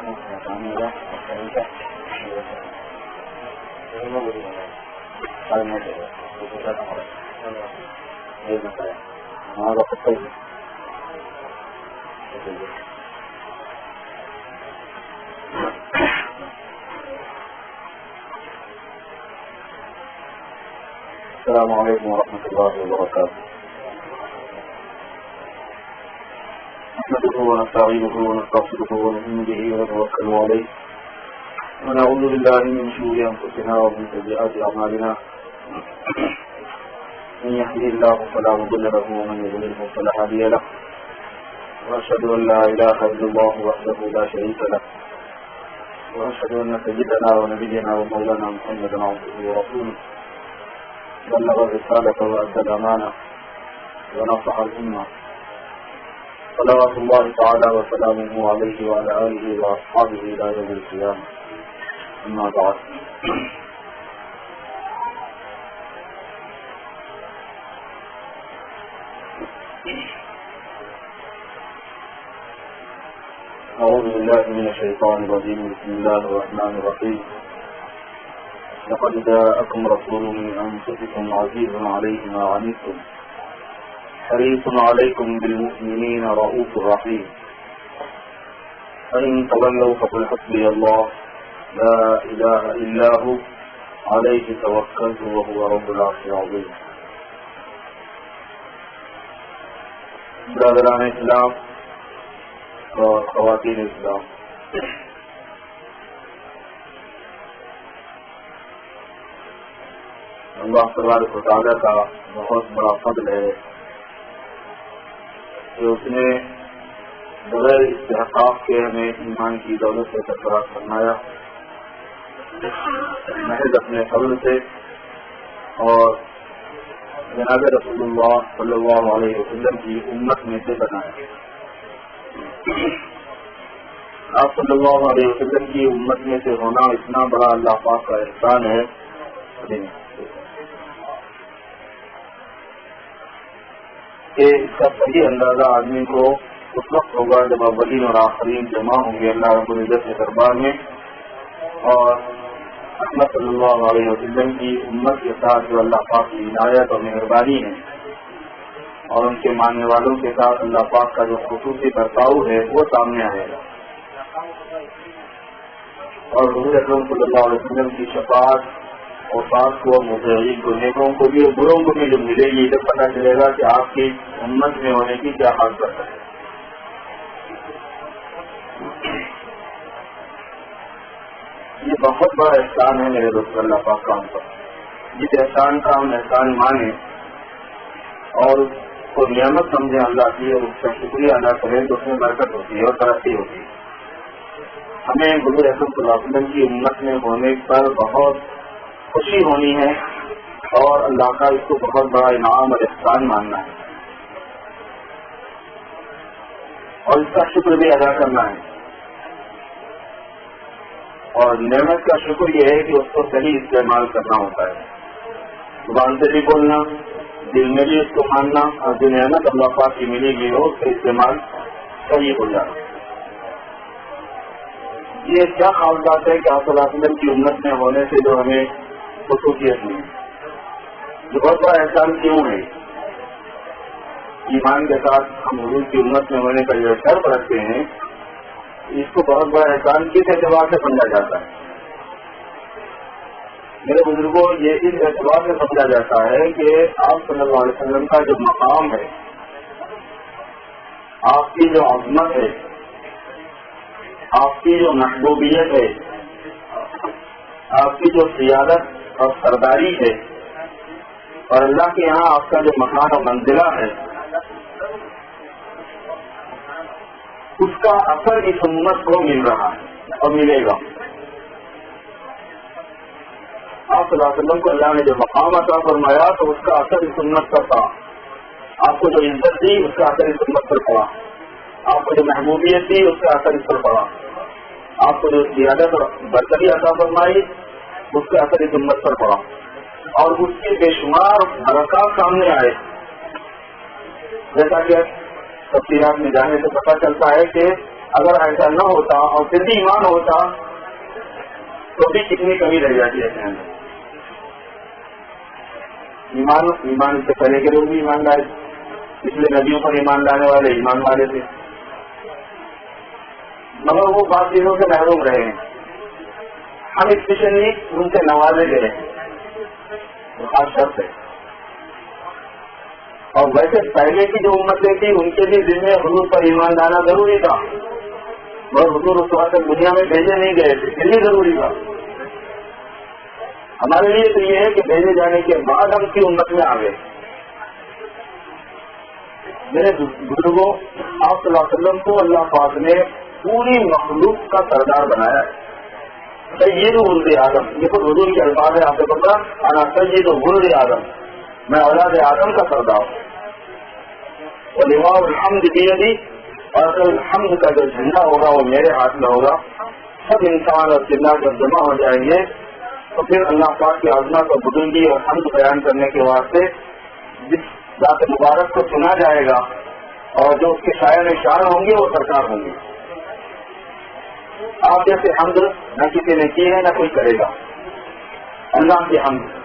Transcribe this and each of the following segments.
السلام علیکم ورحمۃ اللہ وبرکاتہ. نحمده ونستعينه ونستغفره ونؤمن به ونتوكل عليه ونعوذ بالله من شرور انفسنا ومن سيئات اعمالنا. من يهده الله فلا مضل له ومن يضلل فلا هادي له. واشهد ان لا اله الا الله وحده لا شريك له واشهد ان سيدنا ونبينا ومولانا محمدا عبده ورسوله بلغ الرسالة وأدى الأمانة ونصح الأمة. صلوات الله تعالى وسلامه عليه وعلى آله وأصحابه إلى يوم القيامة. أما بعد. أعوذ بالله من الشيطان الرجيم. بسم الله الرحمن الرحيم. لقد جاءكم رسول من أنفسكم عزيز عليه ما عنتم حريص عليكم بالمؤمنين رؤوف رحيم. فإن تولوا فقل حسبي الله لا إله إلا هو عليه توكلت وهو رب العرش العظيم. برادران اسلام اور خواتین اسلام، اللہ تبارک و تعالیٰ کا بہت بڑا فضل ہے کہ اس نے بغیر استحقاق کے ہمیں ایمان کی دولت سے سرفراز فرمایا، محض اپنے فضل سے، اور جناب رسول اللہ صلی اللہ علیہ وسلم کی امت میں سے بنایا. آپ صلی اللہ علیہ وسلم کی امت میں سے ہونا اتنا بڑا اللہ پاک کا احسان ہے کہ اس کا صحیح اندازہ آدمی کو اس وقت ہوگا جب اولین اور آخرین جمع ہوں گے اللہ رب العزت کے دربار میں، اور احمد صلی اللہ علیہ وسلم کی امت کے ساتھ جو اللہ پاک کی عنایت اور مہربانی ہے اور ان کے ماننے والوں کے ساتھ اللہ پاک کا جو خصوصی برتاؤ ہے وہ سامنے آئے گا، اور حضور اکرم صلی اللہ علیہ وسلم کی شفاعت اور ساتھ کو متحرین کو نیکوں کو بھی اور بروں کو بھی جو ملے گی، جب پتہ چلے گا کہ آپ کی امت میں ہونے کی کیا حالت ہے. یہ بہت بڑا احسان ہے میرے دوست اللہ پاک کا ہم پر. جس احسان کا ہم احسان مانیں اور اس کو نعمت سمجھیں اللہ کی اور اس کا شکریہ ادا کریں تو اس میں برکت ہوتی ہے اور ترقی ہوتی ہے. ہمیں حضور اکرم صلی اللہ علیہ وسلم کی امت میں ہونے پر بہت خوشی ہونی ہے اور اللہ کا اس کو بہت بڑا انعام اور احسان ماننا ہے اور اس کا شکر بھی ادا کرنا ہے. اور نعمت کا شکر یہ ہے کہ اس کو صحیح استعمال کرنا ہوتا ہے، زبان سے بھی بولنا، دل میں بھی اس کو ماننا، اور جو نعمت اللہ پاک کی ملے گی ہو اس کا استعمال صحیح ہو جانا. یہ کیا خاص بات ہے کہ آپ صلی اللہ علیہ وسلم کی امت میں ہونے سے جو ہمیں خصوصیت نہیں ہے، جو بہت بڑا احسان کیوں ہے؟ ایمان کے ساتھ ہم حضور کی امت میں ہونے کا جو شرط رکھتے ہیں، اس کو بہت بڑا احسان کس اعتبار سے سمجھا جاتا ہے؟ میرے بزرگوں، یہ اس اعتبار سے سمجھا جاتا ہے کہ آپ صلی اللہ علیہ وسلم کا جو مقام ہے، آپ کی جو عظمت ہے، آپ کی جو محبوبیت ہے، آپ کی جو سیادت اور سرداری ہے، اور اللہ کے یہاں آپ کا جو مقام و منزلہ ہے، اس کا اثر اس امت کو مل رہا ہے اور ملے گا. آپ صلی اللہ علیہ وسلم کو اللہ نے جو مقام عطا فرمایا تو اس کا اثر اس امت پر پڑا. آپ کو جو عزت دی اس کا اثر اس امت پر پڑا. آپ کو جو محبوبیت دی اس کا اثر اس پر پڑا. آپ کو جو زیادت اور برتری عطا فرمائی اس کا اثر اس امت پر پڑا، اور اس کے بے شمار برکات سامنے آئے. جیسا کہ تفصیلات میں جانے سے پتہ چلتا ہے کہ اگر ایسا نہ ہوتا اور پھر بھی ایمان ہوتا تو بھی کتنی کمی رہ جاتی ہے. ایمان سے پہلے کے لوگ بھی ایمان لائے، پچھلے نبیوں پر ایمان لانے والے ایمان والے تھے، مگر وہ بعض چیزوں سے محروم رہے ہیں. ہم اسپیشلی ان سے نوازے گئے ہیں، خاص شرط ہے. اور ویسے پہلے کی جو امتیں تھی ان کے بھی ذمہ حضور پر ایمان لانا ضروری تھا، اور حضور اس وقت دنیا میں بھیجے نہیں گئے تھے، یہ بھی ضروری تھا. ہمارے لیے تو یہ ہے کہ بھیجے جانے کے بعد ہم کی امت میں آ گئے. میرے بزرگوں آپ صلی اللہ علیہ وسلم کو اللہ پاک نے پوری مخلوق کا سردار بنایا ہے. سید ولد آدم، یہ خود حضور کے الفاظ ہے، آپ کو پتا انا سید ولد آدم، میں اولاد آدم کا سردار ہوں. ولواء الحمد بیدی، اور الحمد کا جو جھنڈا ہوگا وہ میرے ہاتھ میں ہوگا. سب انسان اور جنات جب جمع ہو جائیں گے تو پھر اللہ پاک کی عظمت اور بزرگی اور حمد بیان کرنے کے واسطے جس ذات مبارک کو چنا جائے گا اور جو اس کے شاعر شان ہوں گے وہ سرکار ہوں گے. آپ جیسے حمد نہ کسی نے کی ہے نہ کوئی کرے گا. اللہ کی حمد،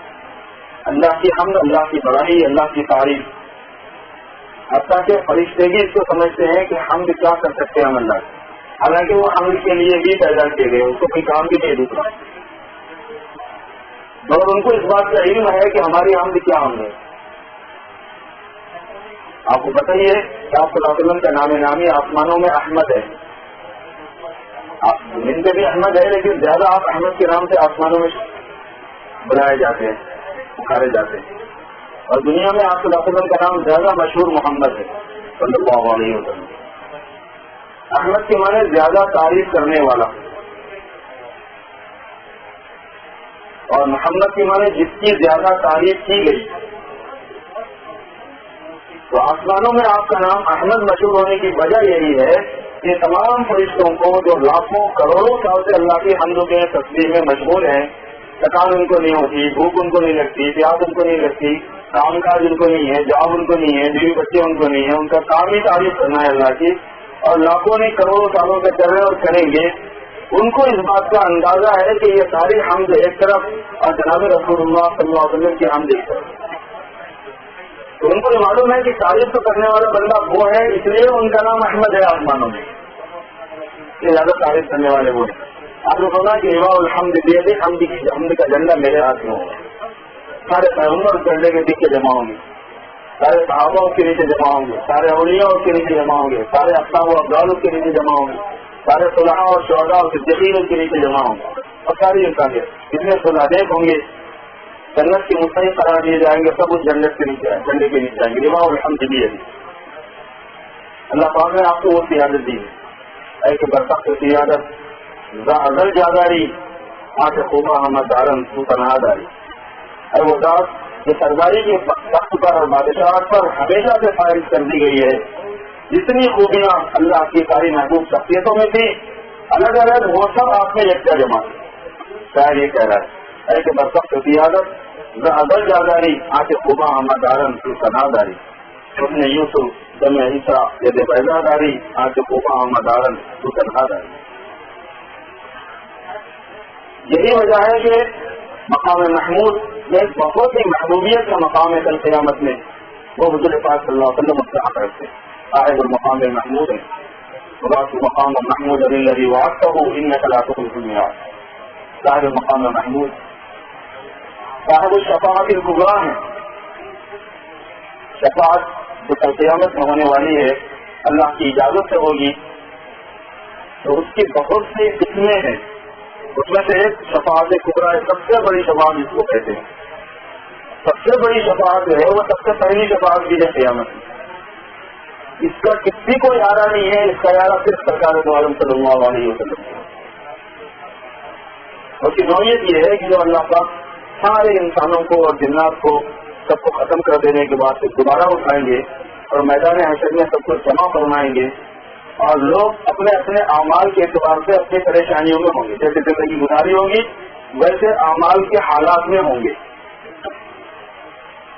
اللہ کی حمد، اللہ کی بڑائی، اللہ کی تعریف. حتیٰ کہ فرشتے بھی اس کو سمجھتے ہیں کہ حمد کیا کر سکتے ہیں ہم اللہ، حالانکہ وہ حمد کے لیے بھی پیدا کیے گئے، اس کو کوئی کام بھی نہیں دوسرا. مگر ان کو اس بات کا علم ہے کہ ہماری حمد کیا حمد ہے. آپ کو بتائیے کہ آپ صلی اللہ علیہ وسلم کا نام نامی آسمانوں میں احمد ہے، ان پہ بھی احمد ہے، لیکن زیادہ آپ احمد کے نام سے آسمانوں میں بلائے جاتے ہیں، پکارے جاتے ہیں. اور دنیا میں آپ صلی اللہ علیہ وسلم کا نام زیادہ مشہور محمد ہے صلی اللہ علیہ وسلم. احمد کے معنی زیادہ تعریف کرنے والا، اور محمد کے معنی جس کی زیادہ تعریف کی گئی. تو آسمانوں میں آپ کا نام احمد مشہور ہونے کی وجہ یہی ہے کہ تمام فرشتوں کو جو لاکھوں کروڑوں سال سے اللہ کی حمد کے تسبیح میں مشغول ہیں، تھکان ان کو نہیں ہوتی، بھوک ان کو نہیں لگتی، پیاس ان کو نہیں لگتی، کام کاج ان کو نہیں ہے، جاب ان کو نہیں ہے، بیوی بچے ان کو نہیں ہے، ان کا کام ہی تعریف کرنا ہے اللہ کی، اور لاکھوں نے کروڑوں سالوں سے کر رہے اور کریں گے. ان کو اس بات کا اندازہ ہے کہ یہ ساری حمد ایک طرف اور جناب رسول اللہ صلی اللہ علیہ وسلم کی حمد ایک طرف. تو ان کو یہ معلوم ہے کہ تعریف تو کرنے والا بندہ وہ ہے، اس لیے ان کا نام احمد ہے آسمانوں میں، یہ زیادہ تعریف کرنے والے وہ ہیں. آپ نے سنا کہ لواء الحمد بیدی، حمد کا جھنڈا میرے ہاتھ میں ہوگا. سارے پیغمبر اس جھنڈے کے پیچھے جمع ہوں گے، سارے صحابہ اس کے نیچے جمع ہوں گے، سارے اولیاء اس کے نیچے جمع ہوں گے، سارے اقطاب و افضال اس کے نیچے جمع ہوں گے، سارے صلحاء اور شہداء اور صدیقین اس کے نیچے جمع ہوں گے، اور ساری انسانیت جس میں صلاحیت ہوں گے جنت کے مستحق قرار دیے جائیں گے، سب اس جنت کے نیچے جھنڈے کے نیچے آئیں گے. لواء الحمد بیدی. اللہ پاک نے آپ کو وہ سیادت دی ہے کہ برسخت سیادت ازل جاداری آنکھ خوبہ ہمت دارن تو تنہا داری. اور وہ ذات جو سرداری کے وقت پر اور بادشاہت پر ہمیشہ سے فائز کر دی گئی ہے، جتنی خوبیاں اللہ کی ساری محبوب شخصیتوں میں تھی الگ الگ، وہ سب آپ میں یکجا جمع تھی. شاید یہ کہہ رہا ہے کہ برسخت سیادت ازل جاداری آنکھ خوبہ ہمت دارن تو تنہا داری. اس نے یوسف دم عیسیٰ ید بیضا داری آنکھ خوبہ ہمت دارن تو تنہا داری. یہی وجہ ہے کہ مقام محمود میں بہت ہی محبوبیت کا مقام ہے. کل قیامت میں وہ حضور پاک صلی اللہ علیہ وسلم مستحق رکھتے صاحب المقام محمود ہے. مقام محمود الذی وعدتہ انک لا تخلف الميعاد. صاحب المقام محمود صاحب الشفاعت الکبریٰ ہیں. شفاعت جو کل قیامت میں ہونے والی ہے اللہ کی اجازت سے ہوگی، تو اس کی بہت سی قسمیں ہیں. اس میں سے ایک شفاعت کبریٰ ہے، سب سے بڑی شفاعت جس کو کہتے ہیں. سب سے بڑی شفاعت جو ہے وہ سب سے پہلی شفاعت بھی ہے قیامت میں. اس کا کسی کو ارادہ نہیں ہے، اس کا ارادہ صرف سرکار دو عالم صلی اللہ علیہ وسلم. اس کی نوعیت یہ ہے کہ جو اللہ پاک سارے انسانوں کو اور جنات کو سب کو ختم کر دینے کے بعد دوبارہ اٹھائیں گے اور میدان حشر میں سب کو جمع فرمائیں گے، اور لوگ اپنے اپنے اعمال کے اعتبار سے اپنی پریشانیوں میں ہوں گے. جیسے زندگی گزاری ہوگی ویسے اعمال کے حالات میں ہوں گے.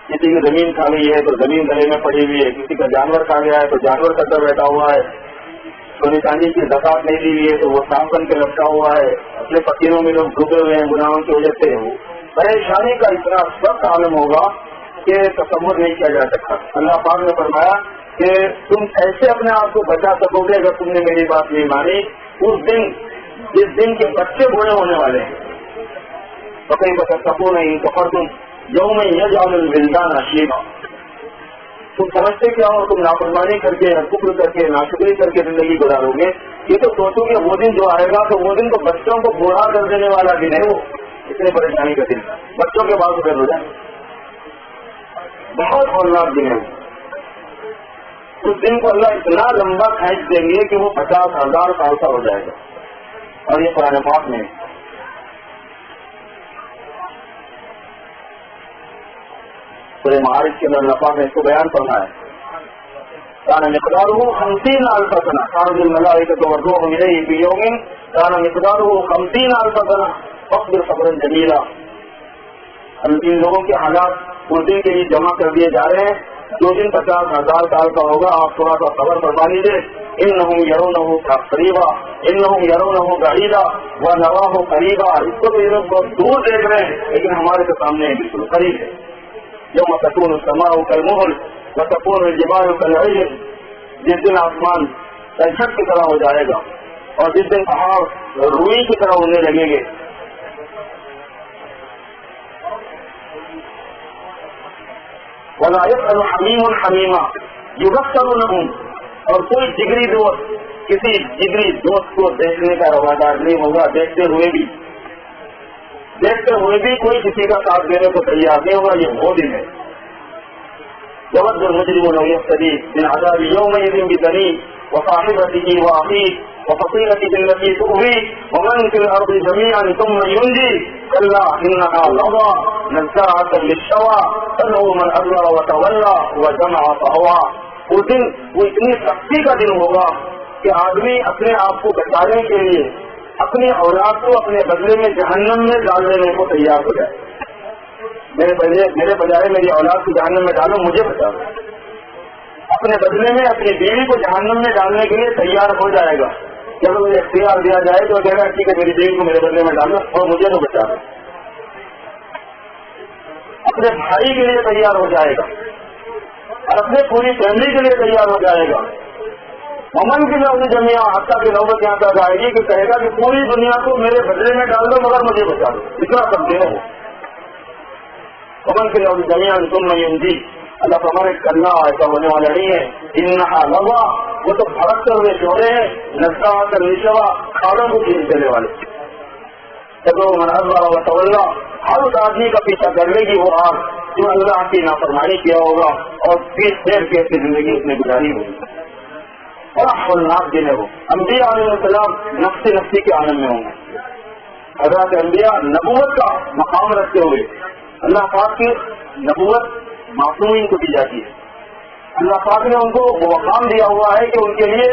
کسی کی زمین کھا گئی ہے تو زمین گلے میں پڑی ہوئی ہے، کسی کا جانور کھا گیا ہے تو جانور کٹر بیٹھا ہوا ہے، سونے چاندی کی زکات نہیں دی ہے تو وہ سانپ بن کے لٹکا ہوا ہے، اپنے فقیروں میں لوگ ڈوبے ہوئے ہیں گناہوں کی وجہ سے، پریشانی کا اتنا سخت عالم ہوگا کہ تصور نہیں کیا جا سکتا۔ اللہ پاک نے فرمایا کہ تم ایسے اپنے آپ کو بچا سکو گے اگر تم نے میری بات نہیں مانی اس دن جس دن کے بچے بوڑھے ہونے والے ہیں۔ تو کہیں بتا سکو نہیں تو پر تم یوم یجعل الولدان شیبا، تم سمجھتے کیا ہو؟ تم نافرمانی کر کے کفر کر کے ناشکری کر کے زندگی گزارو گے، یہ تو سوچو کہ وہ دن جو آئے گا تو وہ دن تو بچوں کو بوڑھا کر دینے والا دن ہے، وہ اتنی پریشانی کا دن، بچوں کے بعد پھر ہو جائے، بہت ہولناک دن ہے۔ اس دن کو اللہ اتنا لمبا کھینچ دیں گے کہ وہ 50,000 سال کا ہو جائے گا، اور یہ قرآن پاک میں پورے معارف کے اندر اللہ پاک نے اس کو بیان کرنا ہے۔ كان مقداره 50,000 سنة، كانت الملائكة والروح إليه في يوم كان مقداره 50,000 سنة فاصبر صبرا جميلا۔ ان لوگوں کے حالات اس دن کے لیے جمع کر دیے جا رہے ہیں جو دن 50,000 سال کا ہوگا، آپ تھوڑا سا صبر فرما لیجیے۔ انہم یرونہ قریبا انہم یرونہ بعیدا ونراہ قریبا، اس کو تو یہ لوگ بہت دور دیکھ رہے ہیں لیکن ہمارے تو سامنے بالکل قریب ہے۔ یوم تکون السماء کالمہل وتکون الجبال کالعجل، جس دن آسمان تلچھٹ کی طرح ہو جائے گا اور جس دن پہاڑ روئی کی طرح ہونے لگیں گے۔ ولا يسأل حمیم حمیما یبصرونہم، اور کوئی جگری دوست کسی جگری دوست کو دیکھنے کا روادار نہیں ہوگا، دیکھتے ہوئے بھی کوئی کسی کا ساتھ دینے کو تیار نہیں ہوگا۔ یہ وہ دن ہے يود المجرم لو يفتدي من عذاب يومئذ ببنيه وصاحبته واخيه وفصيلته التي تؤويه ومن في الارض جميعا ثم ينجي كلا انها لظى نزاعة للشوى تدعو من ادبر وتولى وجمع فأوى۔ اس دن وہ اتنی سختی کا دن ہوگا کہ آدمی اپنے آپ کو بچانے کے لیے اپنی اولاد کو اپنے بدلے میں جہنم میں ڈال دینے کو تیار ہو جائے۔ میرے بجائے میری اولاد کو جہنم میں ڈالو، مجھے بچاؤ۔ اپنے بدلے میں اپنی بیوی کو جہنم میں ڈالنے کے لیے تیار ہو جائے گا۔ جب مجھے اختیار دیا جائے تو کہے گا ٹھیک ہے میری بیوی کو میرے بدلے میں ڈالو اور مجھے تو بچا دو۔ اپنے بھائی کے لیے تیار ہو جائے گا اور اپنے پوری فیملی کے لیے تیار ہو جائے گا۔ مومن کی لوگ جمعہ حتیٰ کی نوبت یہاں تک آئے گی کہ کہے گا کہ پوری دنیا کو میرے بدلے میں ڈال دو مگر مجھے بچا دو، اتنا سمجھے ہو۔ مومن کی لوگ جمعہ تم نہیں جی اللہ فرمانے کرنا ایسا ہونے والا نہیں ہے۔ انہا لظى، وہ تو بھڑکتے ہوئے شعلے ہیں، نزاعۃ للشوى، کھالوں کو کھینچ دینے والے۔ تدعو من ادبر وتولى، ہر اس آدمی کا پیچھا کر لے گی وہ آگ جو اللہ کی نافرمانی کیا ہوگا اور پیٹ پھیر کے اپنی زندگی اس نے گزاری ہوگی۔ بڑا ہولناک دن ہے وہ۔ انبیاء علیہ السلام نفسی کے عالم میں ہوں گے۔ حضرات انبیاء نبوت کا مقام رکھتے ہوئے اللہ پاک کی نبوت معصومین کو دی جاتی ہے۔ اللہ پاک نے ان کو وہ مقام دیا ہوا ہے کہ ان کے لیے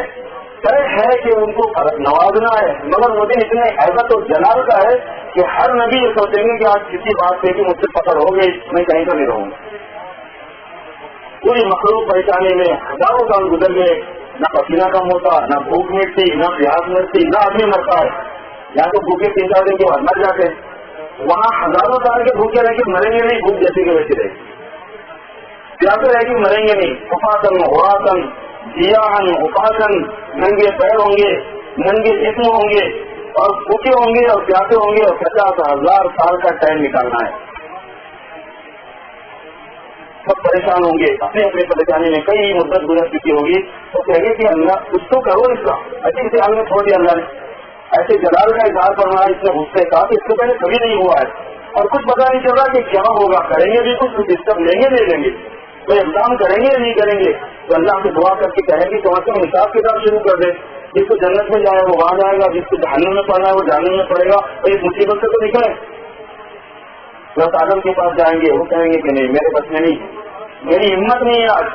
طے ہے کہ ان کو نوازنا ہے، مگر وہ دن اتنے عزت اور جلال کا ہے کہ ہر نبی یہ سوچیں گے کہ آج کسی بات سے کہ مجھ سے پکڑ ہو گئی، میں کہیں کا نہیں رہوں گا۔ پوری مخلوق پریشانی میں ہزاروں سال گزر گئے، نہ پسینہ کم ہوتا، نہ بھوک مٹتی، نہ پیاس مٹتی، نہ آدمی مرتا ہے۔ یہاں تو بھوکے 3-4 دن کے بعد مر جاتے ہیں، وہاں ہزاروں سال کے بھوکے رہ کے مریں گے نہیں، بھوک جیسی کے ویسی رہے گی، پیاسے رہ کے مریں گے نہیں۔ حفاظن غراسن جیاحن غفاشن، ننگے پیر ہوں گے، ننگے جسم ہوں گے اور بھوکے ہوں گے اور پیاسے ہوں گے اور 50,000 سال کا ٹائم نکالنا ہے۔ سب پریشان ہوں گے، اپنے اپنے پریشانی میں کئی مدت گزر چکی ہوگی، تو کہے گے کہ اللہ کچھ تو کرو اس کا، اچھی سے حال میں چھوڑ دیا اللہ نے۔ ایسے جلال کا اظہار کرنا اس میں غصے کا کہ اس سے پہلے کبھی نہیں ہوا ہے اور کچھ پتا نہیں چل رہا کہ کیا ہوگا، کریں گے بھی کچھ اسٹیپ لیں گے نہیں لیں گے، کوئی اقدام کریں گے نہیں کریں گے، تو اللہ سے دعا کر کے کہیں گے کہ وہاں سے حساب کتاب شروع کر دیں، جس کو جنت میں جائے وہ وہاں جائے گا، جس کو جہنم میں پڑنا ہے وہ جہنم میں پڑے گا، تو اس مصیبت سے تو نکلے۔ بس آدم کے پاس جائیں گے، وہ کہیں گے کہ نہیں میرے بس میں نہیں، میری ہمت نہیں ہے آج۔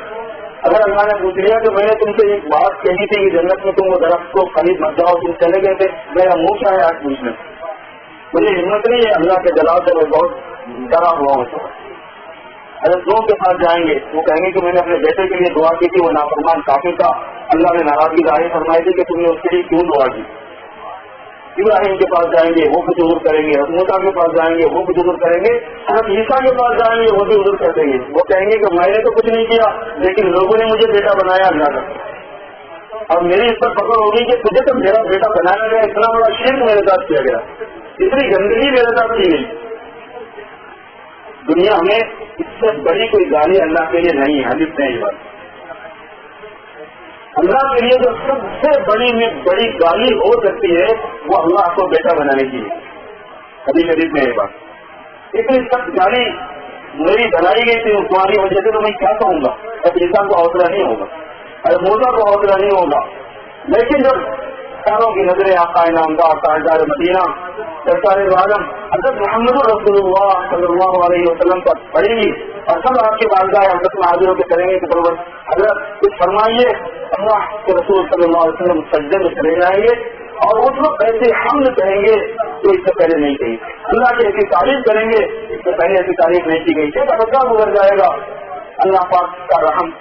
اگر اللہ نے پوچھ لیا کہ میں نے تم سے ایک بات کہی تھی کہ جنت میں تم وہ درخت کو خرید مت جاؤ، تم چلے گئے تھے، میرا منہ کیا ہے آج پوچھنے، مجھے ہمت نہیں ہے، اللہ کے جلال سے میں بہت ڈرا ہوا ہوں۔ اگر لوگوں کے پاس جائیں گے وہ کہیں گے کہ میں نے اپنے بیٹے کے لیے دعا کی تھی، وہ نافرمان کافر تھا، اللہ نے ناراضگی ظاہر فرمائی تھی کہ تم نے اس کے لیے کیوں دعا کی. ابراہیم کے پاس جائیں گے وہ کچھ عذر کریں گے, حضرت موسیٰ کے پاس جائیں گے وہ کچھ عذر کریں گے, حضرت عیسیٰ کے پاس جائیں گے وہ بھی عذر کر دیں گے. وہ کہیں گے کہ میں نے تو کچھ نہیں کیا لیکن لوگوں نے مجھے بیٹا بنایا اللہ کا, اور میری اس پر پکڑ ہوگی کہ تجھے تو میرا بیٹا بنایا گیا, اتنا بڑا شرک میرے ساتھ کیا گیا, اتنی گندگی میرے ساتھ کی گئی. دنیا میں اس سے بڑی کوئی گالی اللہ کے لیے نہیں ہے. حدیث میں یہ بات اللہ کے لیے جو سب سے بڑی میں بڑی گالی ہو سکتی ہے وہ اللہ کو بیٹا بنانے کی ہے. حدیث شریف میں یہ بات اتنی سخت گالی میری بنائی گئی تھی تمہاری وجہ سے, تو میں کیا کہوں گا. اب انسان کو حوصلہ نہیں ہوگا, ارے موسیٰ کو حوصلہ نہیں ہوگا. لیکن جب ساروں کی نظریں آقا نامدار تاجدار مدینہ سرکار عالم حضرت محمد رسول اللہ صلی اللہ علیہ وسلم پر پڑیں گی اور سب آپ کی والدہ حضرت میں حاضر ہو کے کریں گے کہ حضرت کچھ فرمائیے, اللہ کے رسول صلی اللہ علیہ وسلم سجدے میں چلے جائیں گے اور اس وقت ایسے حمد کہیں گے تو اس سے پہلے نہیں کہی. اللہ کی ایسی تعریف کریں گے اس سے پہلے ایسی تعریف نہیں کی گئی. ایک عرصہ گزر جائے گا, اللہ پاک کا رحم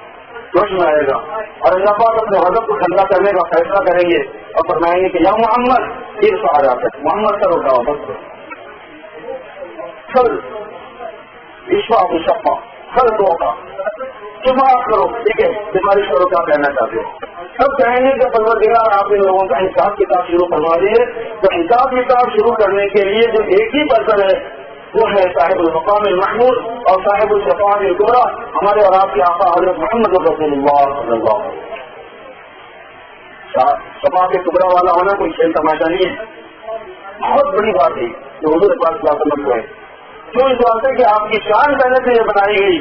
جوش میں آئے گا اور اللہ پاک اپنے غضب کو ٹھنڈا کرنے کا فیصلہ کریں گے اور فرمائیں گے کہ یا محمد پھر سے آ جاتا ہے, محمد سر اٹھاؤ بس سر عشا شفا سر دھوکا شفا کرو. ٹھیک ہے, سفارش کرو کیا کہنا چاہتے ہو. سب کہیں گے کہ پروردگار آپ ان لوگوں کا حساب کتاب شروع کروا دیے. تو حساب کتاب شروع کرنے کے لیے جو ایک ہی پرسن ہے وہ ہے صاحب المقام المحمود اور صاحب الشفاعت الکبریٰ, ہمارے اور آپ کے آقا حضرت محمد رسول اللہ صلی اللہ علیہ وسلم. شفاعت کبریٰ والا ہونا کوئی کھیل تماشا نہیں ہے, بہت بڑی بات ہے جو حضور پاک صلی اللہ علیہ وسلم کو ہے. کیوں اس بات ہے کہ آپ کی شان پہلے سے یہ بتائی گئی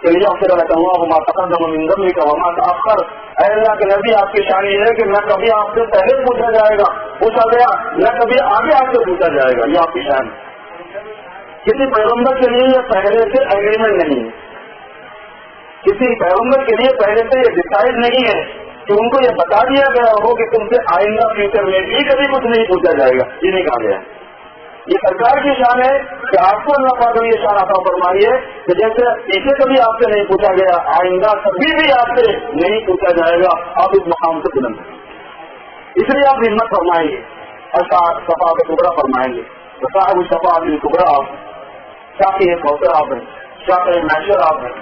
کہ پھر وما تقدم من ذنبک وما تأخر. اے اللہ کے نبی آپ کی شان یہ ہے کہ نہ کبھی آپ سے پہلے پوچھا جائے گا پوچھا گیا, نہ کبھی آگے آپ سے پوچھا جائے گا. یہ آپ کی شان ہے. کسی پیغمبر کے لیے یہ پہلے سے ایگریمنٹ نہیں ہے, کسی پیغمبر کے لیے پہلے سے یہ ڈسائڈ نہیں ہے کہ ان کو یہ بتا دیا گیا ہو کہ تم سے آئندہ فیوچر میں بھی کبھی کچھ نہیں پوچھا جائے گا. یہ نہیں کہا گیا. یہ سرکار کی شان ہے کہ آپ کو اللہ پاک نے یہ شان عطا فرمائی ہے کہ جیسے اسے کبھی آپ سے نہیں پوچھا گیا آئندہ کبھی بھی آپ سے نہیں پوچھا جائے گا. آپ اس مقام سے بلند ہیں, اس لیے آپ ہمت فرمائیں گے اور شفاعت کبریٰ فرمائیں گے. صاحب الشفاعت الکبریٰ آپ شافی کوثر آپ ہیں, شافی محشر آپ ہیں,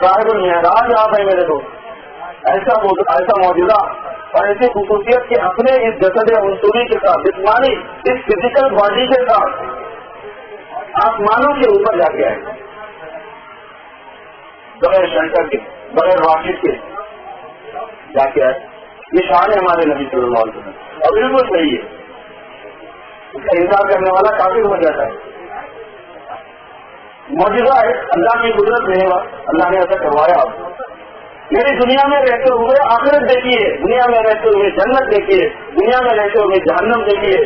صاحب المعراج آپ ہیں میرے دوست. ایسا معجزہ اور ایسی خصوصیت کہ اپنے اس جسد عنصری کے ساتھ جسمانی اس فزیکل باڈی کے ساتھ آسمانوں کے اوپر جا کے آئے بغیر شنکر کے بغیر راشد کے جا کے آئے. یہ شان ہے ہمارے نبی صلی اللہ علیہ وسلم اور بالکل صحیح ہے. اس کا انکار کرنے والا کافر ہو جاتا ہے. معجزہ ہے, اللہ کی قدرت نہیں ہوا, اللہ نے ایسا کروایا. آپ میری دنیا میں رہتے ہوئے آخرت دیکھیے, دنیا میں رہتے ہوئے جنت دیکھیے, دنیا میں رہتے ہوئے جہنم دیکھیے.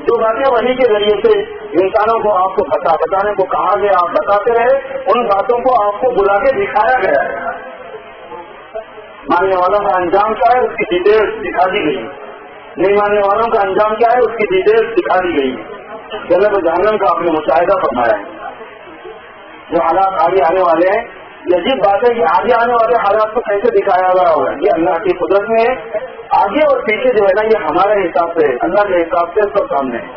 جو باتیں وحی کے ذریعے سے انسانوں کو آپ کو بتانے کو کہا گیا آپ بتاتے رہے, ان باتوں کو آپ کو بلا کے دکھایا گیا ہے. ماننے والوں کا انجام کیا ہے اس کی ڈیٹیلس دکھا دی گئی, نہیں ماننے والوں کا انجام کیا ہے اس کی ڈیٹیلس دکھا دی گئی. جنت و جہنم کا آپ نے مشاہدہ فرمایا ہے. جو حالات آگے آنے والے ہیں, یہ عجیب بات ہے کہ آگے آنے والے حالات کو کیسے دکھایا گیا ہوگا. یہ اللہ کی قدرت میں ہے. آگے اور پیچھے جو ہے نا یہ ہمارے حساب سے, اللہ کے حساب سے سب سامنے ہے.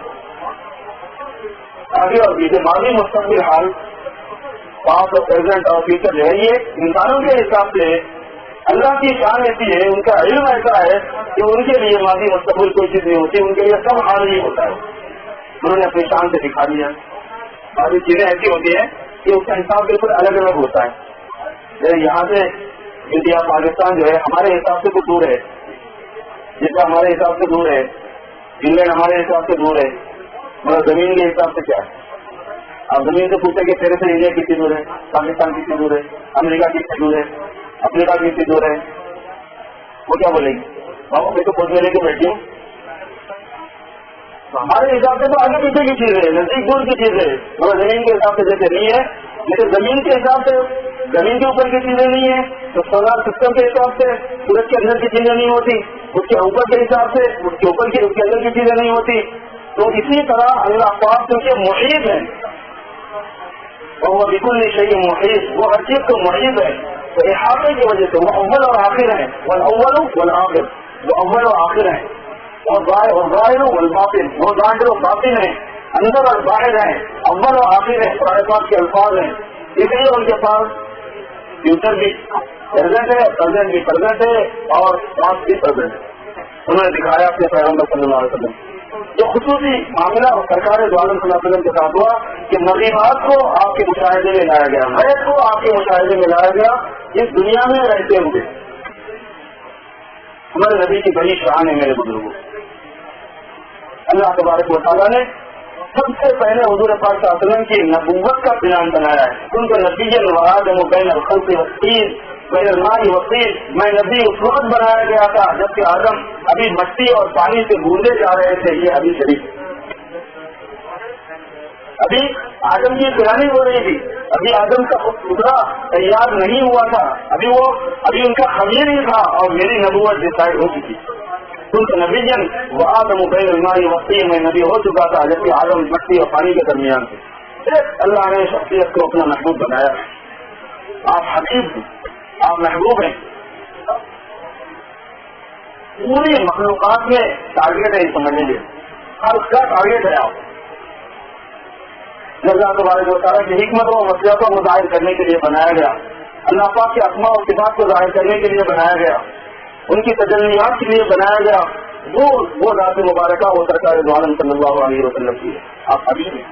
آگے اور پیچھے ماضی مستقبل حال پاسٹ اور پریزنٹ اور فیوچر جو ہے یہ انسانوں کے حساب سے اللہ کی شان ایسی ہے, ان کا علم ایسا ہے کہ ان کے لیے ماضی مستقبل کوئی چیز نہیں ہوتی, ان کے لیے سب حال ہی ہوتا ہے. انہوں نے اپنی شان سے دکھا دیا. باقی چیزیں ایسی ہوتی ہیں کہ اس کا حساب بالکل الگ الگ ہوتا ہے. یہاں سے انڈیا پاکستان جو ہے ہمارے حساب سے تو دور ہے, جس کا ہمارے حساب سے دور ہے. انگلینڈ ہمارے حساب سے دور ہے, مگر زمین کے حساب سے کیا ہے. آپ زمین سے پوچھیں کہ تیرے سے انڈیا کتنی دور ہے, پاکستان کتنی دور ہے, امریکہ کتنی دور ہے, افریقہ کتنی دور ہے, وہ کیا بولے گی؟ بابا میں تو خود میں لے کے بیٹھی ہوں. ہمارے حساب سے تو آگے پیچھے کی چیز ہے, نزدیک دور کی چیز ہے, مگر زمین کے حساب سے جیسے نہیں ہے. جیسے زمین کے حساب سے زمین کے اوپر کی چیزیں نہیں ہیں تو سولار سسٹم کے حساب سے سورج کے اندر کی چیزیں نہیں ہوتی, اس کے اوپر کے حساب سے اس کے اوپر کی اس کے اندر کی چیزیں نہیں ہوتی. تو اسی طرح اللہ پاک کیونکہ محیط ہے, اور وہ بالکل نہیں صحیح محیط, وہ ہر چیز کو محیط ہے. تو احاطے کی وجہ سے وہ اول اور آخر ہیں، والاول والآخر، وہ اول اور آخر ہیں، اور ظاہر والباطن، وہ ظاہر و باطن ہیں، اندر اور باہر ہیں، اول اور آخر ہیں، قرآن پاک کے الفاظ ہیں، اس لیے ان کے پاس فیوچر بھی پریزنٹ ہے، پریزنٹ بھی پریزنٹ ہے، اور پاسٹ بھی پریزنٹ ہے۔ انہوں نے دکھایا اپنے پیغمبر صلی اللہ علیہ وسلم جو خصوصی معاملہ سرکار دو عالم صلی اللہ علیہ وسلم کے ساتھ ہوا کہ نظیمات کو آپ کے مشاہدے میں لایا گیا، غیب کو آپ کے مشاہدے میں لایا گیا، اس دنیا میں رہتے ہوئے۔ ہمارے نبی کی بڑی شان ہے میرے بزرگوں، اللہ تبارک و تعالیٰ نے سب سے پہلے حضور پاک صلی اللہ علیہ وسلم کی نبوت کا پلان بنایا ہے، ان کو نبی وآدم بین الخلق والطین بین الماء والطین، میں نبی اس وقت بنایا گیا تھا جبکہ آدم ابھی مٹی اور پانی سے بوندے جا رہے تھے۔ یہ ابھی شریف ابھی آدم کی پلاننگ ہو رہی تھی، ابھی آدم کا پتلا تیار نہیں ہوا تھا، ابھی ان کا خمیر ہی تھا اور میری نبوت ڈسائڈ ہو چکی۔ ان کا نبی جن وہ آدم بین الماء والطین، میں نبی ہو چکا تھا جبکہ آدم مٹی اور پانی کے درمیان تھے۔ اللہ نے شخصیت کو اپنا محبوب بنایا، آپ حبیب ہیں، آپ محبوب ہیں، پوری مخلوقات میں ٹارگیٹ ہے، سمجھ لیجیے ہر اس کا ٹارگیٹ ہے۔ آپ اللہ تبارک و تعالیٰ کی حکمت و وصیتوں کو ظاہر کرنے کے لیے بنایا گیا، اللہ پاک کے اسماء و صفات کو ظاہر کرنے کے لیے بنایا گیا، ان کی تجلیات کے لیے بنایا گیا۔ وہ ذات مبارکہ وہ سرکار دو عالم صلی اللہ علیہ وسلم کی ہے، آپ حبیب ہیں۔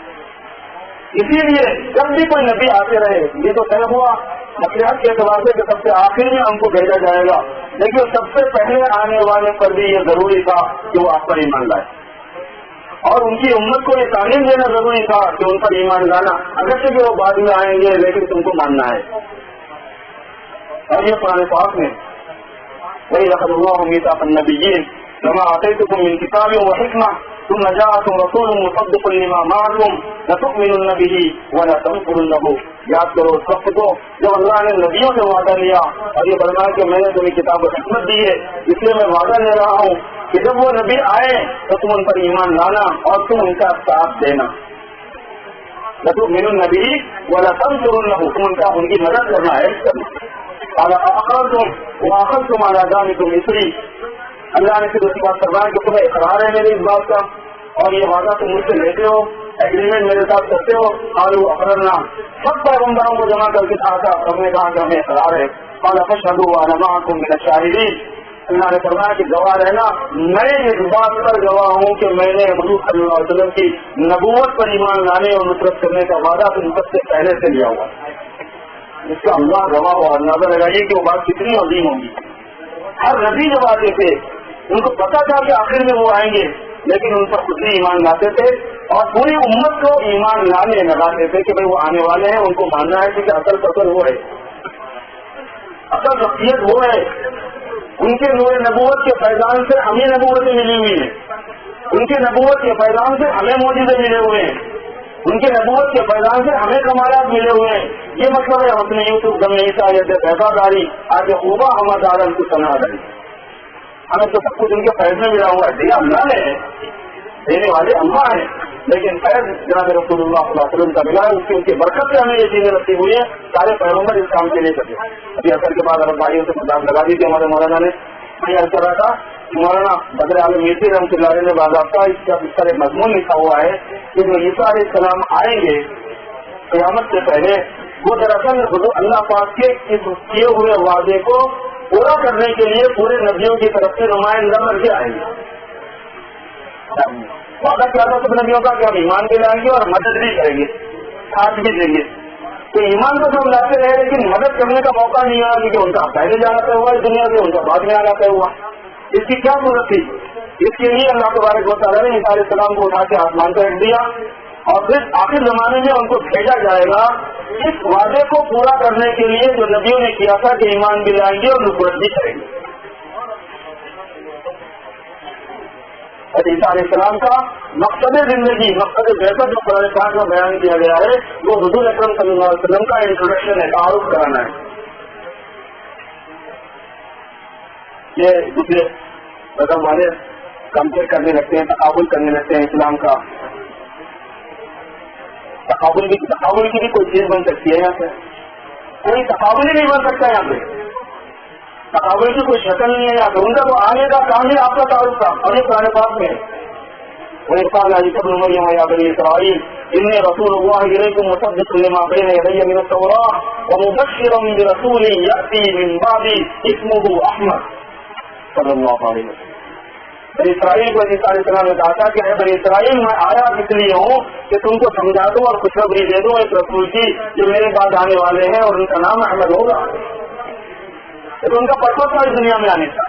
اسی لیے جب بھی کوئی نبی آتے رہے، یہ تو طے ہوا مصلحت کے اعتبار سے کہ سب سے آخر میں ہم کو بھیجا جائے گا، لیکن سب سے پہلے آنے والے پر بھی یہ ضروری تھا کہ وہ آپ پر ایمان لائے، اور ان کی امت کو یہ تعلیم دینا ضروری تھا کہ ان پر ایمان لانا، اگرچہ کہ وہ بعد میں آئیں گے لیکن تم کو ماننا ہے۔ اور یہ قرآن پاک میں وہی رحم اللہ میثاق النبیین لما آتیتکم من کتاب وحکمہ ثم جاءکم رسول مصدق لما معکم لتؤمنن به ولتنصرنہ۔ یاد کرو اس وقت کو جب اللہ نے نبیوں سے وعدہ لیا اور یہ فرمایا کہ میں نے تمہیں کتاب و حکمت دی ہے، اس لیے میں وعدہ لے رہا ہوں کہ جب وہ نبی آئے تو تم ان پر ایمان لانا اور تم ان کا ساتھ دینا۔ لتؤمنن به ولتنصرنہ، تم ان کی مدد کرنا ہے۔ اخذتم على ذلكم اصری، اللہ نے پھر اس کی بات کروایا کہ تمہیں اقرار ہے میری اس بات کا اور یہ وعدہ تم مجھ سے لیتے ہو، ایگریمنٹ میرے ساتھ کرتے ہو۔ قالوا اقررنا، سب پیغمبروں کو جمع کر کے کہا، ہم نے کہا کہ ہمیں اقرار ہے۔ قال فاشهدوا وانا معكم من الشاهدين، اللہ نے فرمایا کہ گواہ رہنا، میں اس بات پر گواہ ہوں کہ میں نے حضور صلی اللہ علیہ وسلم کی نبوت پر ایمان لانے اور نصرت کرنے کا وعدہ تم سب سے پہلے سے لیا ہوا۔ اس کا اللہ گواہ ہو، اندازہ لگائیے کہ وہ بات کتنی عظیم ہوگی۔ ہر نبی جب آتے تھے ان کو پتا تھا کہ آخر میں وہ آئیں گے، لیکن ان پر خود ہی ایمان لاتے تھے اور پوری امت کو ایمان لانے لگاتے تھے کہ بھائی وہ آنے والے ہیں، ان کو ماننا ہے کہ اصل فصل وہ ہے، اصل شخصیت وہ ہے۔ ان کے نور نبوت کے فیضان سے ہمیں نبوتیں ملی ہوئی ہیں، ان کے نبوت کے فیضان سے ہمیں معجزے ملے ہوئے ہیں، ان کے نبوت کے فیضان سے ہمیں کمالات ملے ہوئے ہیں۔ یہ مطلب ہے اپنے یوسف دم عیسیت پیسہ داری آج خوبہ احمد عالم کی صنع داری، ہمیں تو سب کچھ ان کے فیض میں ملا ہوا ہے۔ دیا اللہ نے دینے والے اللہ ہیں، لیکن فیض جناب رسول اللہ صلی اللہ علیہ وسلم کا ملا ہے، اس کی برکت سے ہمیں یہ چیزیں نصیب ہوئی ہیں۔ سارے پیغمبر اس کام کے لیے کرتے۔ ابھی اثر کے بعد بھائیوں سے مذاق لگا دی تھی ہمارے مولانا نے، میں عرض کر رہا تھا مولانا بدر عالم میرسی رحمۃ اللہ علیہ نے باضابطہ اس کا اس طرح مضمون لکھا ہوا ہے کہ جو عیسیٰ علیہ السلام آئیں گے قیامت سے پہلے، وہ دراصل اللہ پاک کے اس کیے ہوئے وعدے کو پورا کرنے کے لیے پورے نبیوں کی طرف سے نمائندہ بن کے آئیں گے۔ وعدہ کیا تھا سب نبیوں کا کہ ہم ایمان بھی لائیں گے اور مدد بھی کریں گے، ساتھ بھی دیں گے۔ تو ایمان تو سب لاتے رہے لیکن مدد کرنے کا موقع نہیں آیا، کیونکہ ان کا پہلے جانا طے ہوا اس دنیا سے، ان کا بعد میں آنا طے ہوا۔ اس کی کیا ضرورت تھی؟ اس کے لیے اللہ تبارک و تعالیٰ نے عیسیٰ علیہ السلام کو اٹھا کے آسمان پر رکھ دیا اور پھر آخر زمانے میں ان کو بھیجا جائے گا اس وعدے کو پورا کرنے کے لیے جو نبیوں نے کیا تھا کہ ایمان بھی لائیں گے اور نصرت بھی کریں گے۔ اور عیسیٰ علیہ السلام کا مقصد زندگی، مقصد بہتر جو قرآن پاک میں بیان کیا گیا ہے وہ حضور اکرم صلی اللہ علیہ وسلم کا انٹروڈکشن ہے، تعارف کرانا ہے۔ یہ دوسرے مذہب والے کمپیئر کرنے لگتے ہیں، تقابل کرنے لگتے ہیں اسلام کا۔ تقابل کی بھی کوئی چیز بن سکتی ہے یہاں سے؟ کوئی تقابل ہی نہیں بن سکتا یہاں پہ، تقابل کی کوئی شکل نہیں ہے یہاں پہ. ان کا تو آنے کا کام ہی آپ کا تعارف تھا اور یہ قرآن پاک میں. وَإِذْ عِيسَى ابْنُ مَرْيَمَ يَا بَنِي إِسْرَائِيلَ إِنِّي رَسُولُ اللَّهِ إِلَيْكُمْ مُصَدِّقًا لِمَا بَيْنَ يَدَيَّ مِنَ التَّوْرَاةِ وَمُبَشِّرًا بِرَسُولٍ يَأْتِي مِن بَعْدِي اسْمُهُ أَحْمَدُ صلی اللہ علیہ وسلم. بنی اسرائیل کو عیسیٰ علیہ السلام نے کہا تھا کہ بنی اسرائیل میں آیا اس لیے ہوں کہ تم کو سمجھا دوں اور خوشخبری دے دوں ایک رسول کی جو میرے بعد آنے والے ہیں اور ان کا نام احمد ہوگا. تو ان کا پرپس تھا اس دنیا میں آنے کا.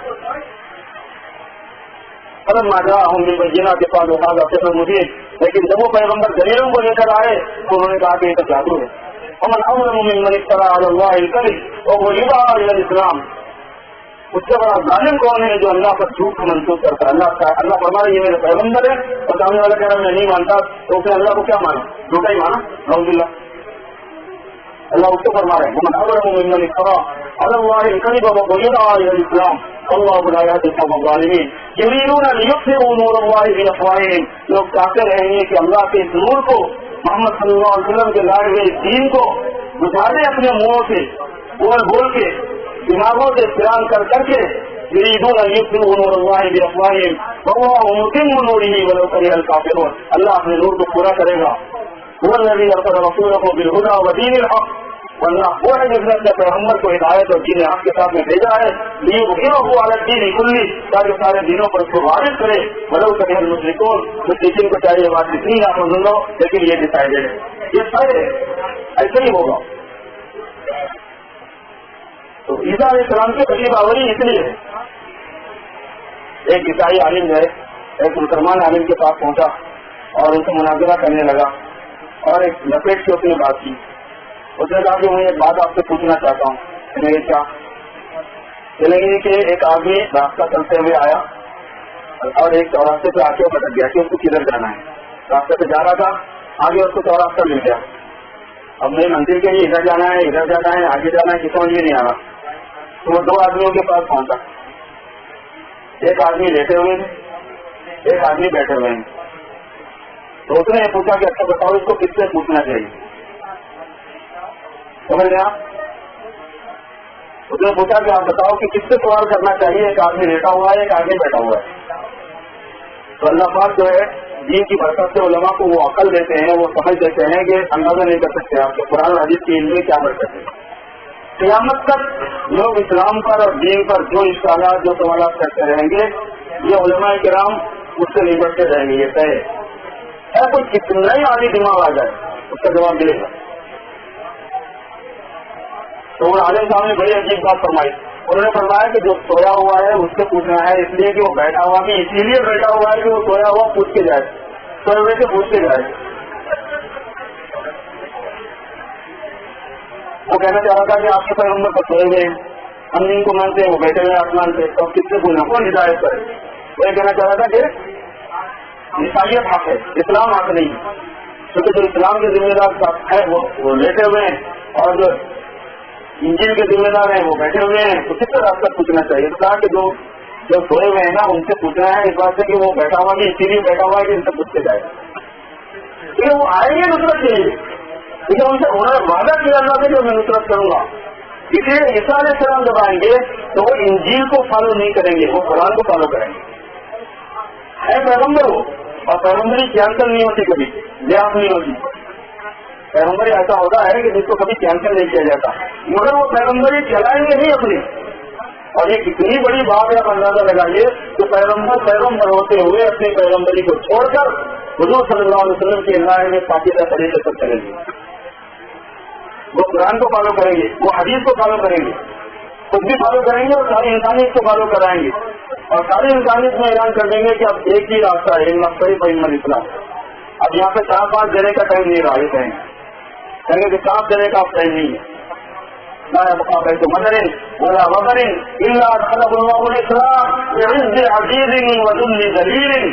مجھے لیکن جب وہ پیغمبر دلیلوں کو لے کر آئے تو انہوں نے کہا کہ یہ تو جادو ہے. ومن اظلم ممن افترى على الله الكذب وهو يدعى الى الاسلام. اس سے بڑا ظالم کون ہے جو اللہ پر جھوٹ کو منسوخ کرتا ہے. اللہ فرما رہا ہے یہ میرے پیغمبر ہے اور سامنے والا کہہ رہا میں نہیں مانتا تو اس نے اللہ کو کیا مانا؟ جھوٹا ہی مانا. نعوذ باللہ. اللہ اس کو فرما رہے ہیں ومن اظلم ممن افترى على الله الكذب وهو يدعى الى الاسلام والله لا يهدي القوم الظالمين. يريدون ليطفئوا نور الله بافواههم. لوگ چاہتے رہیں گے کہ اللہ کے اس نور کو محمد صلی اللہ علیہ وسلم کے لائے ہوئے دین کو بجھا دیں اپنے منہوں سے بول کے دماغوں سے احترام کر کے. يريدون ليطفئوا نور الله بافواههم والله متم نوره ولو كره الكافرون. اللہ اپنے نور کو پورا کرے گا. هو الذي ارسل رسوله بالهدى ودين الحق. واللہ وہ ہے جس نے اپنے پیغمبر کو ہدایت اور دین حق کے ساتھ میں بھیجا ہے لیظہرہ علی الدین کلہ تاکہ سارے دینوں پر اس کو غالب کرے. ولو کرہ المشرکون. مشرکین کو چاہیے بات اتنی آپ سن لو لیکن یہ ڈیسائیڈڈ ہے یہ صحیح ہے ایسے ہی ہوگا. تو عیسیٰ علیہ السلام کی تشریف آوری اس لیے ایک عیسائی عالم ہے ایک مسلمان عالم کے پاس پہنچا اور ان سے مناظرہ کرنے لگا اور ایک لپیٹ سے اس نے بات کی. اس نے کہا کہ میں ایک بات آپ سے پوچھنا چاہتا ہوں. میرے کیا چلیں گے کہ ایک آدمی راستہ چلتے ہوئے آیا اور ایک چوراستے پہ آ کے بھٹک گیا کہ اس کو کدھر جانا ہے. راستے پہ جا رہا تھا آگے اس کو چوراستہ مل گیا. اب میرے مندر کے لیے ادھر جانا ہے آگے جانا ہے کہ سمجھ میں نہیں آ رہا. تو وہ دو آدمیوں کے پاس پہنچا. ایک آدمی لیٹے ہوئے ہیں ایک آدمی بیٹھے ہوئے ہیں. تو اس نے پوچھا کہ اچھا بتاؤ اس کو کس سے پوچھنا چاہیے. سمجھ گیا. اس نے پوچھا کہ آپ بتاؤ کہ کس سے سوال کرنا چاہیے. ایک آدمی لیٹا ہوا ہے ایک آدمی بیٹھا ہوا ہے. تو اللہ پاک جو ہے دین کی برکت سے علماء کو وہ عقل دیتے ہیں وہ سمجھ دیتے ہیں کہ اندازہ نہیں کر سکتے آپ کے قرآن حدیث کی علم میں کیا برکت ہے. قیامت تک لوگ اسلام پر اور دین پر جو اشکالات جو سوالات کرتے رہیں گے یہ علماء کرام اس سے نمٹتے رہیں گے. یہ طے ہے کوئی کتنا ہی عالی دماغ آ جائے اس کا جواب ملے گا. تو وہ عالم صاحب نے بڑی عجیب بات فرمائی. انہوں نے فرمایا کہ جو سویا ہوا ہے اس سے پوچھنا ہے اس لیے کہ وہ بیٹھا ہوا بھی اسی لیے بیٹھا ہوا ہے کہ وہ سویا ہوا پوچھ کے جائے سوئے ہوئے سے پوچھ کے جائے. وہ کہنا چاہ رہا تھا کہ آپ کے پیغمبر پر سوئے ہوئے ہیں ہم ان کو مانتے ہیں وہ بیٹھے ہوئے آسمان پہ تو کس سے پوچھنا کون ہدایت پر. وہ یہ کہنا چاہ رہا تھا کہ عیسائیت حق ہے اسلام حق نہیں کیونکہ جو اسلام کے ذمہ دار ہے وہ لیٹے ہوئے ہیں اور جو انجیل کے ذمہ دار ہیں وہ بیٹھے ہوئے ہیں. تو کس طرح سے پوچھنا چاہیے. تو کہا کہ جو سوئے ہوئے ہیں نا ان سے پوچھنا ہے اس بات سے کہ وہ بیٹھا ہوا بھی اسی لیے بیٹھا ہوا ہے کہ ان سے پوچھ کے جائے. کیونکہ وہ آئیں گے نصرت کے لیے کیونکہ ان سے انہوں نے وعدہ کیا اللہ سے کہ میں نصرت کروں گا. اس لیے عیسیٰ علیہ السلام جب آئیں گے تو وہ انجیل کو فالو نہیں کریں گے وہ قرآن کو فالو کریں گے. ہے پیغمبر ہو اور پیغمبری کینسل نہیں ہوتی کبھی بیاس نہیں ہوتی. پیغمبری ایسا ہوتا ہے کہ جس کو کبھی کینسل نہیں کیا جاتا مگر وہ پیغمبری چلائیں گے نہیں اپنی. اور یہ کتنی بڑی بات ہے آپ اندازہ لگائیے کہ پیغمبر ہوتے ہوئے اپنی پیغمبری کو چھوڑ کر حضور صلی اللہ علیہ وسلم کے اللہ میں پاکیزہ طریقے سے چلیں گے. وہ قرآن کو فالو کریں گے وہ حدیث کو فالو کریں گے خود بھی فالو کریں گے اور ساری انسانیت کو فالو کرائیں گے اور ساری انسانیت میں اعلان کر دیں گے کہ اب ایک ہی راستہ ہے مختلف اسلام. اب یہاں پہ 4-5 دینے کا ٹائم نہیں رہا یہ کہیں گے کہ 7 دینے کا اب ٹائم نہیں ہے. ولا وبر الا خلق الله الاسلام بعز عزيز وذل ذليل.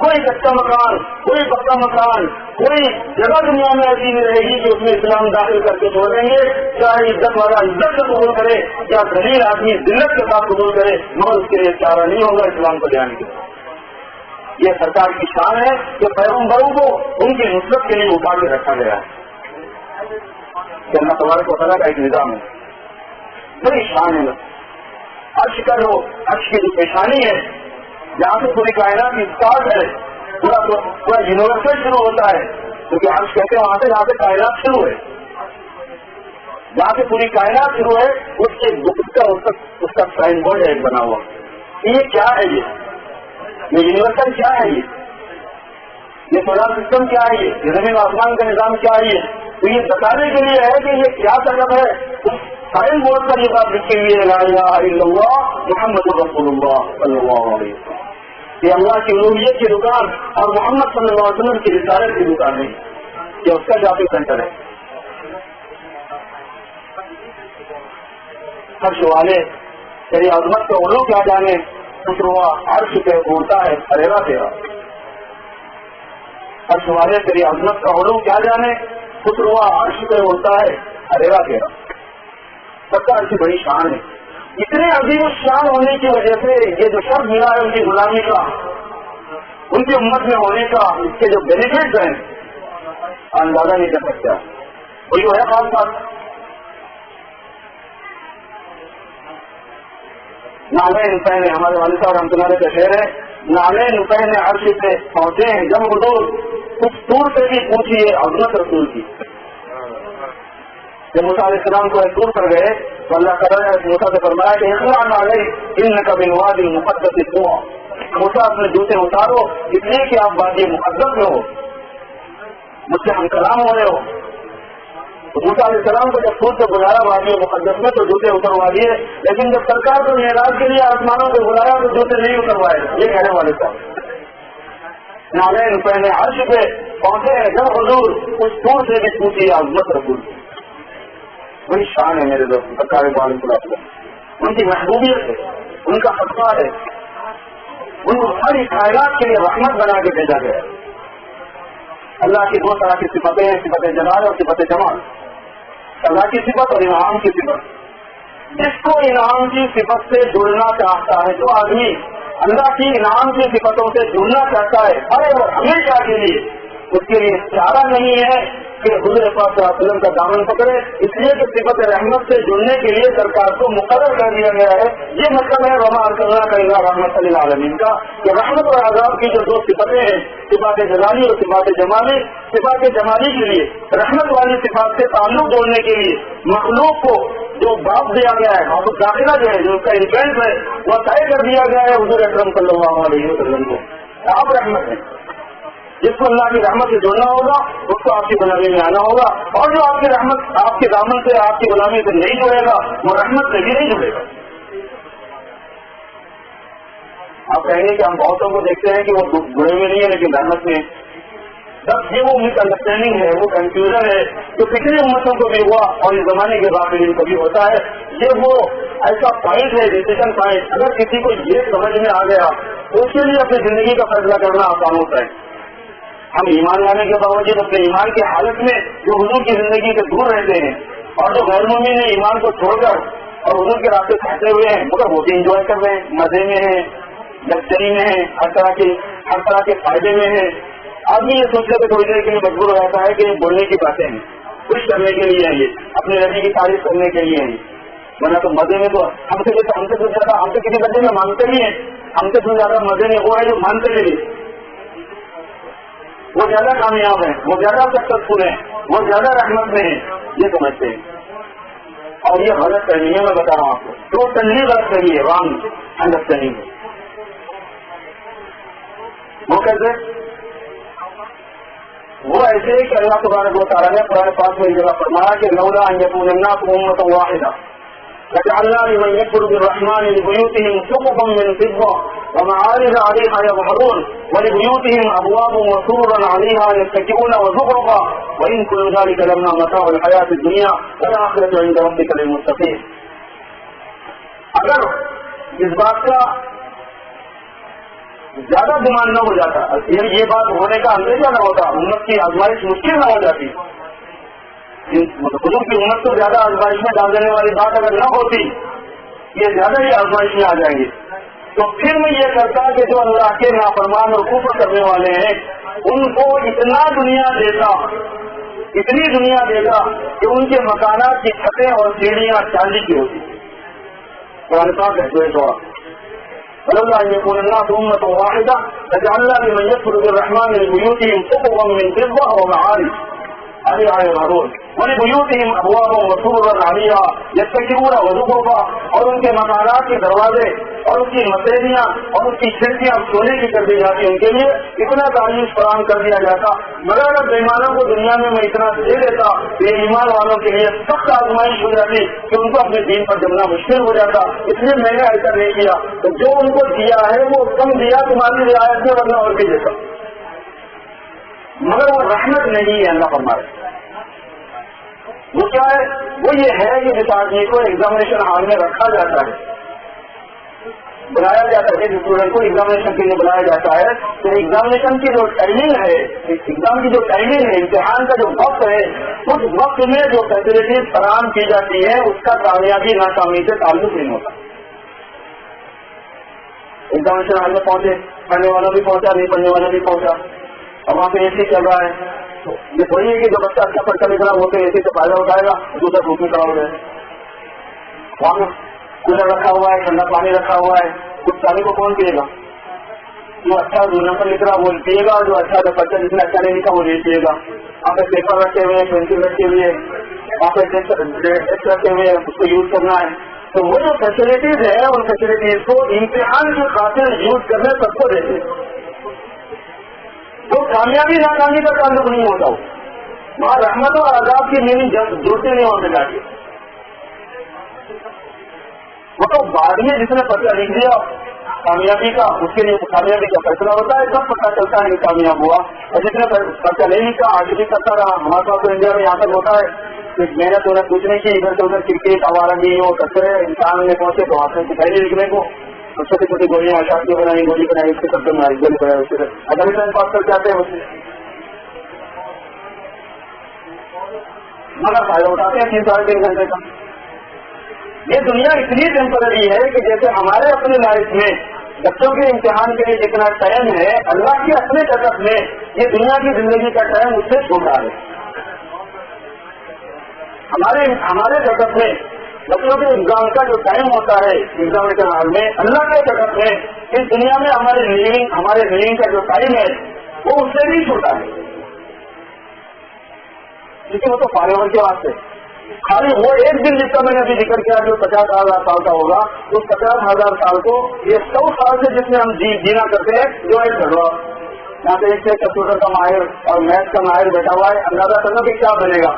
کوئی کچا مکان کوئی پکا مکان کوئی جگہ دنیا میں ایسی نہیں رہے گی کہ اس میں اسلام داخل کر کے چھوڑ دیں گے. چاہے عزت والا عزت سے قبول کرے یا ذلیل آدمی ذلت کے ساتھ قبول کرے مگر اس کے لیے چارہ نہیں ہوگا اسلام کو جانے کے. یہ سرکار کی شان ہے کہ پیغمبروں کو ان کی نصرت کے لیے اٹھا کے رکھا گیا ہے. کہ اللہ تبارک و تعالیٰ کا ایک نظام ہے، بڑی شان ہے. عرش کا جو عرش کی جو پیشانی ہے جہاں سے پوری کائنات کی اسٹارٹ ہے، پورا یونیورسل شروع ہوتا ہے، کیونکہ عرش کہتے ہیں وہاں سے جہاں سے کائنات شروع ہے، جہاں سے پوری کائنات شروع ہے اس کا سائن بورڈ ہے بنا ہوا. یہ کیا ہے؟ یہ یونیورسل کیا ہے؟ یہ سولار سسٹم کیا ہے؟ یہ زمین آسمان کا نظام کیا ہے؟ تو یہ بتانے کے لیے ہے کہ یہ کیا سبب ہے. اس سائن بورڈ پر یہ بات لکھی ہوئی ہے لا الہ الا اللہ محمد رسول اللہ صلی اللہ علیہ وسلم. یہ اللہ کی الوہیت کی دکان اور محمد صلی اللہ علیہ وسلم کی رسالت کی دکان ہے، یہ اس کا جاتی سینٹر ہے. عرش والے تیری عظمت کا علو کیا جانے، خسروا عرش پہ اڑتا ہے فریرا تیرا. عرش والے تیری عظمت کا علو کیا جانے، خسروا عرش پہ اڑتا ہے فریرا تیرا. سب کا عرش بڑی شان ہے. اتنے عظیم الشان ہونے کی وجہ سے یہ جو شرط ملا ہے ان کی غلامی کا، ان کی امت میں ہونے کا، اس کے جو بینیفٹس ہیں اندازہ نہیں کر سکتا. وہی ہے خاص بات. نالین پہنے ہمارے والد صاحب رحمۃ اللہ علیہ کا شعر ہے، نالین پہنے عرش پہ پہنچے ہیں جب حضور، کچھ دور سے بھی پوچھیے عظمت رسول کی. جب موسیٰ علیہ السلام کو ایک دور پر گئے تو اللہ تعالیٰ نے موسیٰ سے فرمایا کہ اخلاع علیہ انک بالوادی المقدس طویٰ. موسیٰ اپنے جوتے اتارو اس لیے کہ آپ وادی مقدس میں ہو، مجھ سے ہم کلام ہو رہے ہو. تو موسیٰ علیہ السلام کو جب خود سے بلایا وادی مقدس میں تو جوتے اتروا دیے، لیکن جب سرکار کو معراج کے لیے آسمانوں کو بلایا تو جوتے نہیں اتروائے. یہ کہنے والے صاحب نالین پہنے عرش پہ پہنچے ہیں جب حضور، اس دور سے بھی پوچھی عظمت رسول کی. بڑی شان ہے میرے دوست سرکار بالکل. ان کی محبوبیت ہے، ان کا خطبہ ہے، ان کو ساری کائنات کے لیے رحمت بنا کے بھیجا گیا. اللہ کی دو طرح کی صفتیں ہیں، صفت جلال اور صفت جمال. اللہ کی صفت اور انعام کی صفت. جس کو انعام کی صفت سے جڑنا چاہتا ہے، جو آدمی اللہ کی انعام کی صفتوں سے جڑنا چاہتا ہے اور ہمیشہ کے لیے، اس کے لیے چارہ نہیں ہے کہ حضور پاک صلی اللہ علیہ وسلم کا دامن پکڑے، اس لیے کہ صفت رحمت سے جڑنے کے لیے سرکار کو مقرر کر دیا گیا ہے. یہ مطلب ہے وما ارسلناک الا رحمۃ للعالمین کا، کہ رحمت اور عذاب کی جو دو صفتیں ہیں، صفات جلالی اور صفات جمالی، صفات جمالی کے لیے رحمت والی صفات سے تعلق جوڑنے کے لیے مخلوق کو جو باب دیا گیا ہے، باب داخلہ جو ہے، جو اس کا انفلوئنس ہے، وہ طے کر دیا گیا ہے حضور اکرم صلی اللہ علیہ وسلم کو. آپ رحمت ہیں، جس کو اللہ کی رحمت سے جڑنا ہوگا اس کو آپ کی غلامی میں آنا ہوگا، اور جو آپ کی رحمت آپ کے دامن سے آپ کی غلامی سے نہیں جڑے گا وہ رحمت سے بھی نہیں جڑے گا. آپ کہیں گے کہ ہم بہتوں کو دیکھتے ہیں کہ وہ جڑے ہوئے نہیں ہیں لیکن رحمت میں. بس یہ وہ مس انڈرسٹینڈنگ ہے، وہ کنفیوژن ہے جو پچھلی امتوں کو بھی ہوا اور اس زمانے کے بعد کو بھی ہوتا ہے. یہ وہ ایسا پوائنٹ ہے، ڈیسیشن پوائنٹ. اگر کسی کو یہ سمجھ میں آ گیا تو اس کے لیے اپنی زندگی کا فیصلہ کرنا آسان ہوتا ہے. ہم ایمان لانے کے باوجود اپنے ایمان کی حالت میں جو حضور کی زندگی سے دور رہتے ہیں، اور جو غیر مومن نے ایمان کو چھوڑ کر اور حضور کے راستے پھنسے ہوئے ہیں، مگر وہ بھی انجوائے کر رہے ہیں، مزے میں ہیں، لگژری میں ہیں، ہر طرح کے فائدے میں ہیں. آدمی یہ سوچنے پہ تھوڑی دیر کے لیے مجبور ہو جاتا ہے کہ یہ بولنے کی باتیں ہیں، خوش کرنے کے لیے ہیں، یہ اپنے نبی کی تعریف کرنے کے لیے ہیں. ورنہ تو مزے میں تو ہم سے زیادہ ہم سے کسی بچے میں مانتے بھی ہیں، ہم سے زیادہ مزے میں وہ ہے جو مانتے بھی، وہ زیادہ کامیاب ہیں، وہ زیادہ سکسیسفل ہیں، وہ زیادہ رحمت میں ہیں، یہ سمجھتے ہیں. اور یہ غلط فہمی ہے، میں بتا رہا ہوں آپ کو، ٹوٹلی غلط فہمی ہے، رانگ انڈرسٹینڈنگ ہے. وہ کیسے؟ وہ ایسے کہ اللہ تبارک و تعالیٰ نے قرآن پاک میں جگہ فرمایا کہ لولا ان یکون الناس امۃ واحدہ لجعلنا لمن يكفر بالرحمن لبيوتهم سقفا من فضة ومعارج عليها يظهرون ولبيوتهم أبوابا وسررا عليها يتكئون وزخرفا وإن كل ذلك لما متاع الحياة الدنيا والآخرة عند ربك للمتقين. اگر اس بات کا زیادہ گمان نہ ہو جاتا، یہ بات ہونے کا اندیشہ نہ ہوتا، امت کی آزمائش مشکل نہ ہو جاتی، حضور کی امت کو زیادہ آزمائش میں ڈال دینے والی بات اگر نہ ہوتی، یہ زیادہ ہی آزمائش میں آ جائیں گے، تو پھر میں یہ کرتا کہ جو اللہ کے نافرمان اور کفر کرنے والے ہیں ان کو اتنا دنیا دیتا اتنی دنیا دے گا کہ ان کے مکانات کی چھتیں اور سیڑھیاں چاندی کی ہوتی. قرآن پاک ہے سورہ ولولا ان يكون الناس امة واحدة لجعلنا لمن يكفر بالرحمن لبيوتهم سقفا من فضة ومعارج عليها يظهرون ولبيوتهم ابوابا وسررا عليها يتكئون وزخرفا. اور ان کے مکانات کے دروازے اور اس کی مسیریاں اور اس کی کھڑکیاں سونے کی کر دی جاتی. ان کے لیے اتنا تعریف فراہم کر دیا جاتا. مگر اگر بےمانوں کو دنیا میں اتنا دے دیتا یہ ایمان والوں کے لیے سخت آزمائش ہو جاتی کہ ان کو اپنے دین پر جمنا مشکل ہو جاتا. اس لیے میں نے ایسا نہیں کیا. تو جو ان کو دیا ہے وہ کم دیا تمہاری رعایت میں ورنہ اور بھی دیتا. مگر وہ رحمت نہیں ہے اللہ فرما رہے. وہ کیا ہے؟ وہ یہ ہے کہ جس آدمی کو ایگزامینیشن ہال میں رکھا جاتا ہے بلایا جاتا ہے اسٹوڈنٹ کو ایگزامینیشن کے لیے بلایا جاتا ہے تو ایگزامینیشن کی جو ٹائمنگ ہے ایگزام کی جو ٹائمنگ ہے امتحان کا جو وقت ہے اس وقت میں جو فیسلٹیز فراہم کی جاتی ہے اس کا کامیابی ناکامی سے تعلق نہیں ہوتا. ایگزامینیشن ہال میں پہنچے پڑھنے والا بھی پہنچا نہیں پڑھنے والا بھی پہنچا اور وہاں پہ اے سی چل رہا ہے. یہ تھوڑی ہے کہ جو بچہ اچھا پڑھتا لکھ رہا وہ تو اے سی سے فائدہ اٹھائے گا دوسرا دھوپ میں کھڑا ہو جائے. وہاں کولر رکھا ہوا ہے ٹھنڈا پانی رکھا ہوا ہے کچھ پانی کو کون پیے گا؟ جو اچھا نمبر لکھ رہا وہ پیے گا جو اچھا بچہ جس نے اچھا نہیں لکھا وہ نہیں پیے گا. وہاں پہ پیپر رکھے ہوئے پینسل رکھے ہوئے وہاں پہ ڈیسک رکھے ہوئے اس کو یوز کرنا ہے. تو وہ جو فیسلٹیز ہے ان فیسلٹیز کو امتحان کی خاطر یوز کرنے سب کو دیتے تو کامیابی ناکامی کا تعلق نہیں ہوتا. وہاں رحمت اور عذاب کی میننگ جڑتے نہیں ہوتے جاتے. وہ تو بعد میں جس نے پتہ لکھ دیا کامیابی کا اس کے لیے کامیابی کا فیصلہ ہوتا ہے سب پتہ چلتا ہے کہ کامیاب ہوا. اور جس نے پتہ نہیں لکھا آگے بھی کرتا رہا. ہمارے پاس تو انڈیا میں یہاں تک ہوتا ہے کہ محنت انہیں کچھ نہیں کی ادھر سے ادھر کرکٹ آوارگی ہو کچرے انسان میں پہنچے تو آپ نے سکھائی نہیں لکھنے کو چھوٹی چھوٹی گولیاں شادی بنائی گولی بنائی اس کے سب بنائی گولی بنائی اس کے اگر ٹائم پاس کر کے آتے ہیں مگر فائدہ اٹھاتے ہیں 3 ساڑھے 3 گھنٹے کا. یہ دنیا اتنی ٹیمپرری ہے کہ جیسے ہمارے اپنے لائف میں بچوں کے امتحان کے لیے جتنا ٹائم ہے اللہ کی اپنے طرف میں یہ دنیا کی زندگی کا ٹائم اس سے چھوٹا ہے. ہمارے طرف میں بچوں کے ایگزام کا جو ٹائم ہوتا ہے ایگزامینیشن ہال میں اللہ کے طرف میں اس دنیا میں ہمارے لیونگ کا جو ٹائم ہے وہ اس سے بھی چھوٹا ہے کیونکہ وہ تو فارغ کے واسطے خالی وہ ایک دن جس کا میں نے ابھی ذکر کیا جو 50,000 سال کا ہوگا اس 50,000 سال کو یہ 100 سال سے جس میں ہم جینا کرتے ہیں جو ایک گھڑوا یہاں پہ ایک سے کمپیوٹر کا ماہر اور میتھ کا ماہر بیٹھا ہوا ہے اندازہ کرنا کہ کیا بنے گا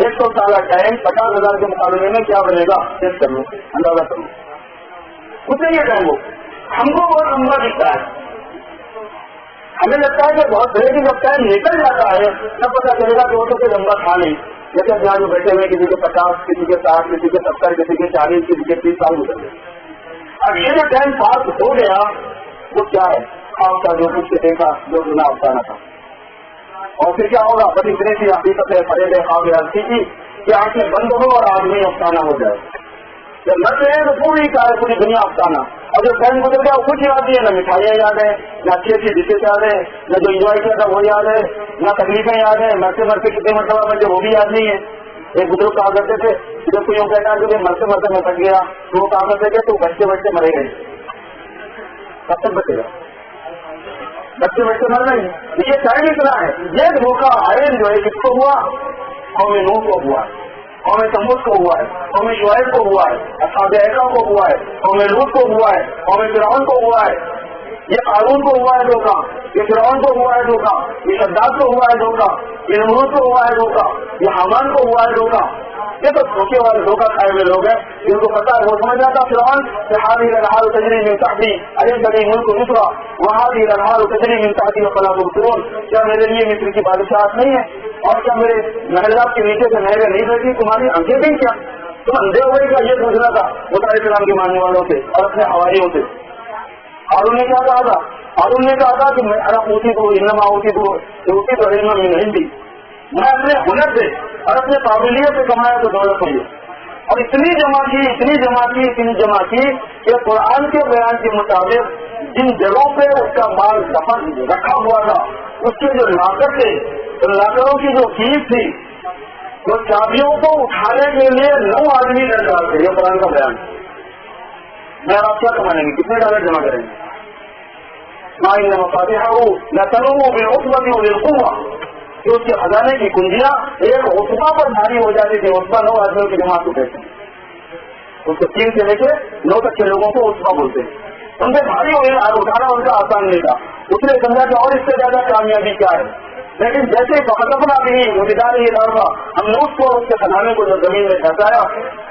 100 سال کا ٹائم 50,000 کے مقابلے میں کیا بنے گا چیک کر لو اندازہ کر لو اتنے ہی ٹائم وہ ہم کو بہت لمبا دکھتا ہے. ہمیں لگتا ہے کہ بہت بڑے بھی جب ٹائم نکل جاتا ہے تب پتا چلے گا کہ وہ تو کوئی لمبا تھا نہیں. جیسے یہاں جو بیٹھے ہوئے کسی کے 50 کسی کے 60 کسی کے 70 کسی کے 40 کسی کے 30 سال گزر گئے. اب یہ جو ٹائم پاس ہو گیا وہ کیا ہے آپ کا جو کچھ دیکھا جو گنا افسانہ تھا اور پھر کیا ہوگا بس اتنے سی حقیقت ہے پڑے گئے خواب ہستی کی کہ آنکھیں بند ہو اور آدمی افسانہ ہو جائے. جب مرتے ہیں تو پوری دنیا افسانہ اور جو ٹائم گزر گیا وہ کچھ یاد نہیں ہے. نہ مٹھائیاں یاد ہیں نہ اچھی اچھی ڈشز یاد ہے نہ جو انجوائے کیا تھا وہ یاد ہے نہ تکلیفیں یاد ہیں مرتے کتنے مرتبہ بچے وہ بھی یاد نہیں ہے. ایک بزرگ کہا کرتے تھے جب کوئی یوں کہتا ہے کہ مرتے میں تک گیا تو وہ کہا کرتے تھے تو بچتے مرے گئے کب تک بچے گا بچے مر رہے ہیں. یہ ٹائم اتنا ہے یہ دھوکہ آئے جو ہے کس کو ہوا قوم نوح کو ہوا ہے قوم سمود کو ہوا ہے قوم شعیب کو ہوا ہے اصحاب ایکا کو ہوا ہے قوم لوط کو ہوا ہے قوم فرعون کو ہوا ہے یہ قارون کو ہوا ہے دھوکہ یہ فرعون کو ہوا ہے دھوکہ یہ شداد کو ہوا ہے دھوکہ یہ نمرود کو ہوا ہے دھوکہ یہ حامان کو ہوا ہے دھوکہ. یہ تو دھوکے والے دھوکہ کھائے ہوئے لوگ ہیں جن کو پتا ہے وہ سمجھ جاتا فرعون کہ هذه الانهار تجري من تحتي اليس لي ملك مصر وهذه الانهار تجري من تحتي فلا تبصرون. کیا میرے لیے مصر کی بادشاہت نہیں ہے اور کیا میرے محلات کے نیچے سے نہریں نہیں بہتی تمہاری آنکھیں بھی کیا تم اندھے ہوئے کا یہ سوچنا تھا موسیٰ علیہ السلام کے ماننے والوں سے اور اپنے حواریوں سے. ہارون نے کیا کہا تھا ہارون نے کہا تھا کہ میں انما اوتیتہ علما من عندی میں اپنے ہنر سے اور اپنے قابلیت سے کمایا تو دولت ہوئی اور اتنی جمع کی کہ قرآن کے بیان کے مطابق جن جگہوں پہ اس کا مال دفن رکھا ہوا تھا اس کے جو لاکر تھے تو لاکروں کی جو فیس تھی وہ چابیوں کو اٹھانے کے لیے 9 آدمی درکار تھے. یہ قرآن کا بیان. میں آپ کیا کمائیں گے؟ کتنے ڈالر جمع کریں گے؟ کہ اس کے خزانے کی کنجیاں ایک عتبہ پر بھاری ہو جاتی تھی. عتبہ 9 آدمیوں کی جماعت کو کہتے ہیں. اس کو 3 سے لے کے 9 تک کے لوگوں کو عتبہ بولتے ہیں. ان سے بھاری ہوئی اٹھانا ان کا آسان نہیں تھا. اس نے سمجھا کہ اور اس سے زیادہ کامیابی کیا ہے. لیکن جیسے فقطنا بھی مزیدار یہ لڑکا ہم نے اس کو اس کے خزانے کو جو زمین میں پھنسایا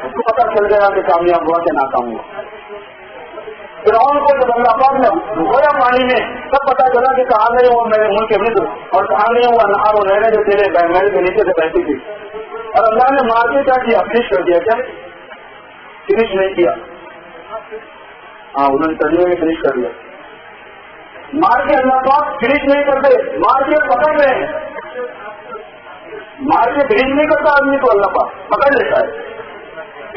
اس کو پتہ چل گیا کہ کامیاب ہوا کہ ناکام ہوا. فرعون کو جب اللہ پاک نے گویا پانی میں تب پتا چلا کہ کہاں نہیں ہوا میرے ملک کے مصر اور کہاں نہیں ہوا نہار و نہریں جو تیرے محل کے نیچے سے بہتی تھی. اور اللہ نے مار کے کیا کیا؟ فنش کر دیا. کیا فنش نہیں کیا؟ ہاں انہوں نے ترجمے میں فنش کر دیا. مار کے اللہ پاک فنش نہیں کرتے, مار کے پکڑ رہے ہیں. مار کے فنش نہیں کرتا آدمی کو اللہ پاک پکڑ لیتا ہے.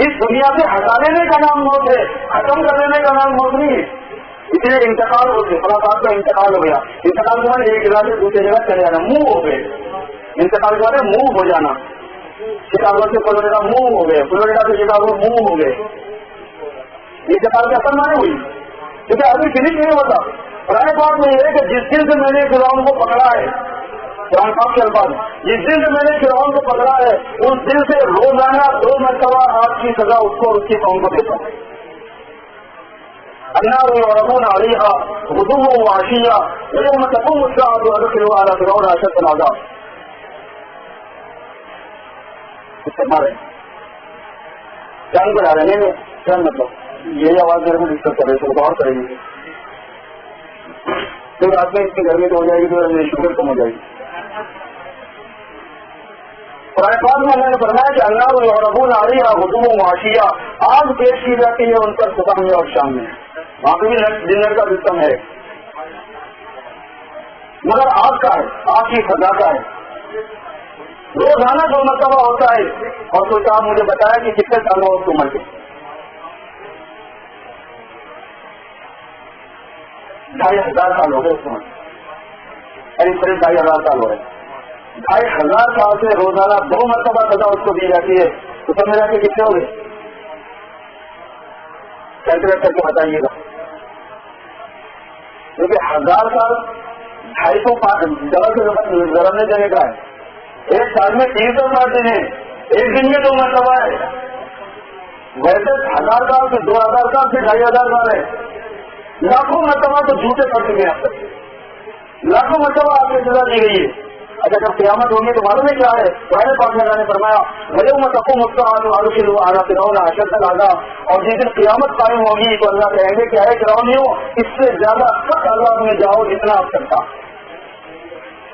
اس دنیا سے ہٹا لینے کا نام موت ہے, ختم کر دینے کا نام موت نہیں ہے. اس لیے انتقال ہوتے فلاں صاحب کا انتقال ہو گیا. انتقال کے بعد ایک جگہ سے دوسری جگہ چلے جانا, منہ ہو گئے. انتقال کے بعد منہ ہو جانا. شکاگو سے فلوریڈا منہ ہو گئے, فلوریڈا سے شکاگو منہ ہو گئے. انتقال کی اثر مانے ہوئی کیونکہ ابھی فنش نہیں ہوتا. قرآن پاک میں یہ ہے کہ جس دن سے میں نے فرعون کو پکڑا ہے, قرآن پاک کے الفاظ, جس دن سے میں نے فرعون کو پکڑا ہے اس دن سے روزانہ 2 مرتبہ آپ کی سزا اس کو اور اس کی قوم کو دیتا ہوں. النار يعرضون عليها غدوا وعشيا ويوم تقوم الساعة أدخلوا على فرعون أشد العذاب. اس سے مارے جان کو ڈالنے میں کیا مطلب یہی آواز میرے کو ڈسٹرب کر رہے تھے, غور کریں گے. پھر رات میں اس کی گرمی تو ہو جائے گی تو میری شوگر کم ہو جائے گی. قرآن پاک میں اللہ نے فرمایا کہ النار يعرضون عليها غدوا وعشيا, آگ پیش کی جاتی ہے ان پر صبح میں اور شام میں. وہاں پہ بھی ڈنر کا سسٹم ہے مگر آگ کا ہے, آگ کی فضا کا ہے. روزانہ 2 مرتبہ ہوتا ہے. اور کوئی صاحب مجھے بتایا کہ کتنے سال ہو اس عمر کے؟ 2,500 سال ہو گئے اس عمر, قریب 2,500 سال ہو گئے. 2,500 سال سے روزانہ 2 مرتبہ سزا اس کو دی جاتی ہے تو سمجھ رہا کہ کتنے ہو گئے؟ کیلکولیٹ کر کے بتائیے گا. کیونکہ 1000 سال 250 ڈبل سے ضرورنے دینے کا ہے. 1 سال میں 360 دن ہے, 1 دن میں 2 مرتبہ ہے. ویسے 1000 سال سے 2000 سال سے 2,500 سال ہے. لاکھوں مرتبہ تو جھوٹے پڑ چکے ہیں اب تک, لاکھوں مرتبہ آپ کی سزا دی گئی ہے. اچھا جب قیامت ہوگی تو معلوم ہے کیا ہے؟ پہلے پاک میں نے فرمایا وَيَوْمَ تَقُومُ السَّاعَةُ أَدْخِلُوا آلَ فِرْعَوْنَ أَشَدَّ الْعَذَابِ. اور جس دن قیامت قائم ہوگی تو اللہ کہیں گے کہ اے فرعونیوں اس سے زیادہ سخت عذاب میں جاؤ جتنا اب تک تھا.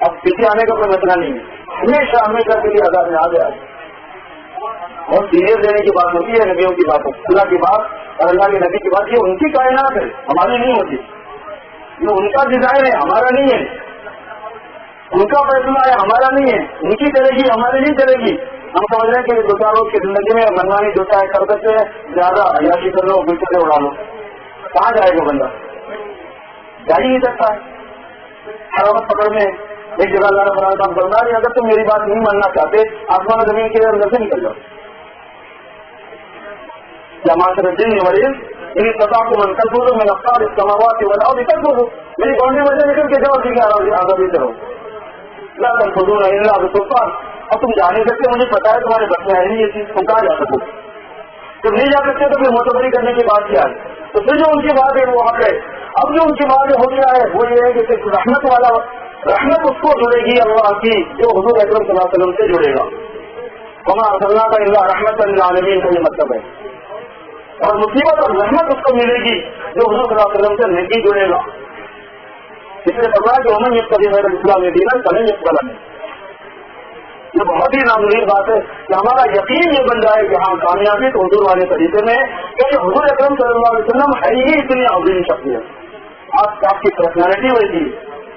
اب پیچھے آنے کا کوئی مسئلہ نہیں ہے, ہمیشہ ہمیشہ کے لیے عذاب میں آ گیا. اور سیریس دینے کی بات ہوتی ہے نبیوں کی بات, اللہ کی بات اور اللہ کے نبی کی بات. یہ ان کی کائنات ہے, ہماری نہیں ہوتی. یہ ان کا ڈیزائن ہے, ہمارا نہیں ہے. ان کا فیصلہ ہے, ہمارا نہیں ہے. ان کی چلے گی, ہماری نہیں چلے گی. ہم سمجھ رہے ہیں کہ 2-4 روز کی زندگی میں منمانی جو چاہے کر سکتے ہیں, زیادہ عیاشی کر لو, بالکل سے اڑا لو. کہاں جائے گا بندہ؟ جا ہی نہیں سکتا ہے. حرامت پکڑنے ایک جگہ اللہ نے فرمایا بندہ نہیں, اگر تم میری بات نہیں ماننا چاہتے آسمان زمین کے اندر سے نکل جاؤ. یا معاشر الجن والانس ان استطعتم ان تنفذوا من اقطار السماوات والارض فانفذوا. میری باؤنڈری میں سے نکل کے جاؤ, ٹھیک ہے, آزادی سے رہو. لا تنفذون الا بسلطان. اب تم جا نہیں سکتے, مجھے پتا ہے تمہارے بس میں ہے نہیں یہ چیز, تم کہاں جا سکو. تم نہیں جا سکتے تو پھر معتبری کرنے کی بات کیا ہے؟ تو پھر جو ان کی بات ہے وہ حق ہے. اب جو ان کی بات ہو گیا ہے وہ یہ ہے کہ صرف رحمت والا, رحمت اس کو جڑے گی اللہ کی جو حضور اکرم صلی اللہ علیہ وسلم سے جڑے گا. وما ارسلناک الا رحمۃ للعالمین کا یہ مطلب ہے. اور مصیبت اور رحمت اس کو ملے گی جو حضور صلی اللہ علیہ وسلم سے نہیں جڑے گا. اس لیے فرمایا کہ ومن یبتغی غیر الاسلام دینا فلن یقبل منہ. یہ بہت ہی نامنیر بات ہے کہ ہمارا یقین یہ بن جائے کہ ہاں کامیابی تو حضور والے طریقے میں, کہ حضور اکرم صلی اللہ علیہ وسلم ہے ہی اتنی عظیم شخصیت. آپ کی پرسنالٹی ہوئی تھی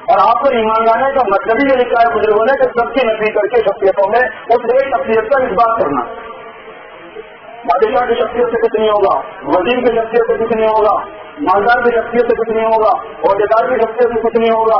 اور آپ کو ایمان لانے کا مطلب ہی یہ لکھا ہے بزرگوں نے کہ سب کی نفی کر کے شخصیتوں میں اس ایک شخصیت کا اس بات کرنا. بادشاہ کی شخصیت سے کچھ نہیں ہوگا, وزیر کی شخصیت سے کچھ نہیں ہوگا, مالدار کی شخصیت سے کچھ نہیں ہوگا, عہدیدار کی شخصیت سے کچھ نہیں ہوگا.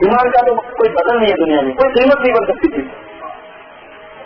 ایمان کا تو کوئی بدل نہیں ہے دنیا میں، کوئی قیمت نہیں بن سکتی تھی۔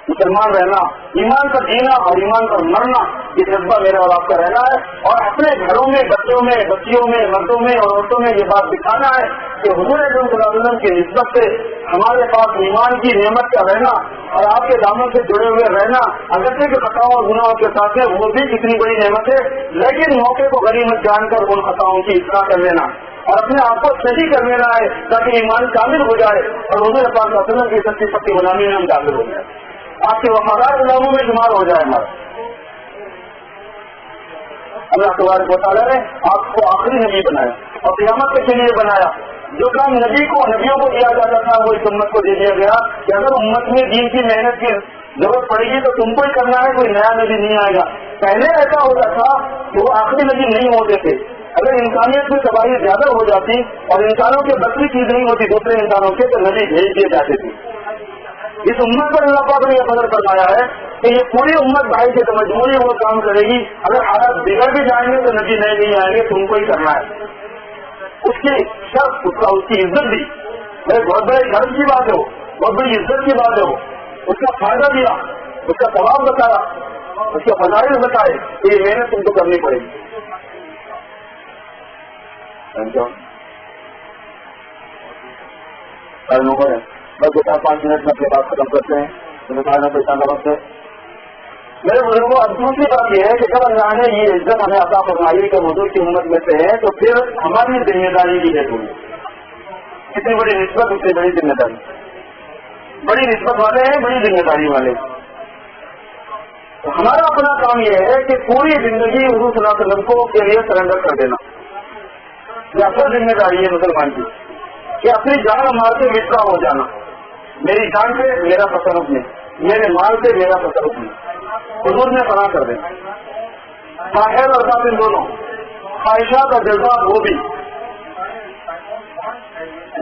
مسلمان رہنا، ایمان پر جینا اور ایمان پر مرنا، یہ جذبہ میرا اور آپ کا رہنا ہے، اور اپنے گھروں میں بچوں میں بچیوں میں مردوں میں اور عورتوں میں یہ بات دکھانا ہے کہ حضور اکرم صلی اللہ علیہ وسلم کی نسبت سے ہمارے پاس ایمان کی نعمت کا رہنا اور آپ کے دامن سے جڑے ہوئے رہنا اگرچہ کے خطاؤں اور گناہوں کے ساتھ ہے، وہ بھی کتنی بڑی نعمت ہے، لیکن موقع کو غنیمت جان کر ان خطاؤں کی اصلاح کر لینا اور اپنے آپ کو صحیح کر لینا ہے تاکہ ایمان کامل ہو جائے اور حضور پاک صلی اللہ علیہ وسلم کی سچی پکی غلامی میں ہم داخل ہو جائے، آپ کے وفادار غلاموں میں شمار ہو جائے ہمارا۔ اللہ تبارک و تعالیٰ نے آپ کو آخری نبی بنایا اور قیامت کے لیے بنایا۔ جو کام نبیوں کو دیا جاتا تھا وہ اس امت کو دے دیا گیا کہ اگر امت میں دین کی محنت کی ضرورت پڑے گی تو تم کو ہی کرنا ہے، کوئی نیا نبی نہیں آئے گا۔ پہلے ایسا ہوتا تھا کہ وہ آخری نبی نہیں ہوتے تھے، اگر انسانیت میں تباہی زیادہ ہو جاتی اور انسانوں کے بس کی چیز نہیں ہوتی دوسرے انسانوں کے تو نبی بھیج دیے جاتے تھے۔ اس امت پر اللہ پاک نے یہ فضل فرمایا ہے کہ یہ پوری امت بھائی سے مجموعی وہ کام کرے گی، اگر حالات بگڑ بھی جائیں گے تو نبی نئے نہیں آئیں گے، تم کو ہی کرنا ہے۔ اس کی شرط اس کی عزت دی، بہت بڑے گھر کی بات ہے، بہت بڑی عزت کی بات ہے، اس کا فائدہ دیا، اس کا ثواب بتایا، اس کے فضائل بتائے کہ یہ محنت تم کو کرنی پڑے گی۔ بس 4-5 منٹ میں اپنی بات ختم کرتے ہیں۔ میرے بزرگوں اب دوسری بات یہ ہے کہ جب اللہ نے یہ عزت ہمیں عطا فرمائی کہ حضور کی امت میں سے ہے تو پھر ہماری ذمہ داری بھی ہے پوری۔ کتنی بڑی نسبت اتنی بڑی ذمہ داری، بڑی نسبت والے ہیں، بڑی ذمہ داری والے۔ ہمارا اپنا کام یہ ہے کہ پوری زندگی حضور صلی اللہ علیہ وسلم کے لیے سرنڈر کر دینا، یہ اصل ذمہ داری ہے مسلمان کی، کہ اپنی جان مال سے وسطا ہو جانا، میری جان سے میرا تصرف نہیں، میرے مال سے میرا تصرف نہیں، حضور نے فنا کر دیں۔ ظاہر اور باطن دونوں، خواہشات اور جذبات وہ بھی،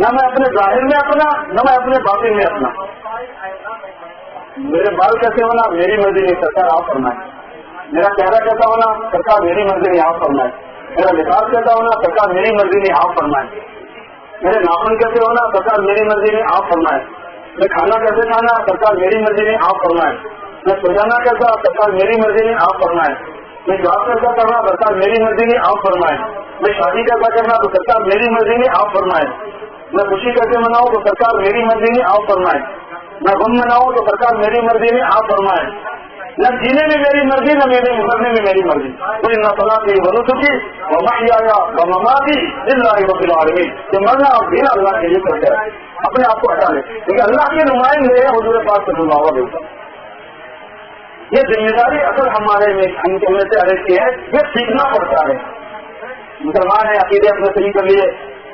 نہ میں اپنے ظاہر میں اپنا نہ میں اپنے باطن میں اپنا۔ میرے بال کیسے ہونا میری مرضی نہیں، سرکار آپ فرمائے۔ میرا چہرہ کیسا ہونا سرکار میری مرضی نہیں، آپ فرمائے۔ میرا لباس کیسا ہونا سرکار میری مرضی نہیں، آپ فرمائے۔ میرے ناخن کیسے ہونا سرکار میری مرضی نہیں، آپ فرمائے۔ میں کھانا کیسے کھانا سرکار میری مرضی نہیں، آپ فرمائے۔ میں سجانا کیسا سرکار میری مرضی نہیں، آپ فرمائے۔ میں جاب کیسا کرنا سرکار میری مرضی نہیں، آپ فرمائے۔ میں شادی کیسا کرنا تو سرکار میری مرضی نہیں، آپ فرمائے۔ میں خوشی کیسے مناؤں تو سرکار میری مرضی نہیں، آپ فرمائے۔ میں غم مناؤں تو سرکار میری مرضی نہیں، آپ فرمائے۔ نہ جینے میں میری مرضی نہ میرے مرنے میں میری مرضی، کوئی نہ سنا کی بنو چکی وہ محیایا ومماتی للہ رب العالمین، کہ مرنا اور جینا اللہ کے لیے کرتے ہیں، اپنے آپ کو ہٹا لے، کیونکہ اللہ کے نمائندے ہیں حضور پاک صلی اللہ علیہ وسلم۔ یہ ذمہ داری اصل ہمارے میں ہم سے عرض کی ہے، یہ سیکھنا پڑتا ہے۔ مسلمان ہے عقیدے اپنے صحیح کر لیے،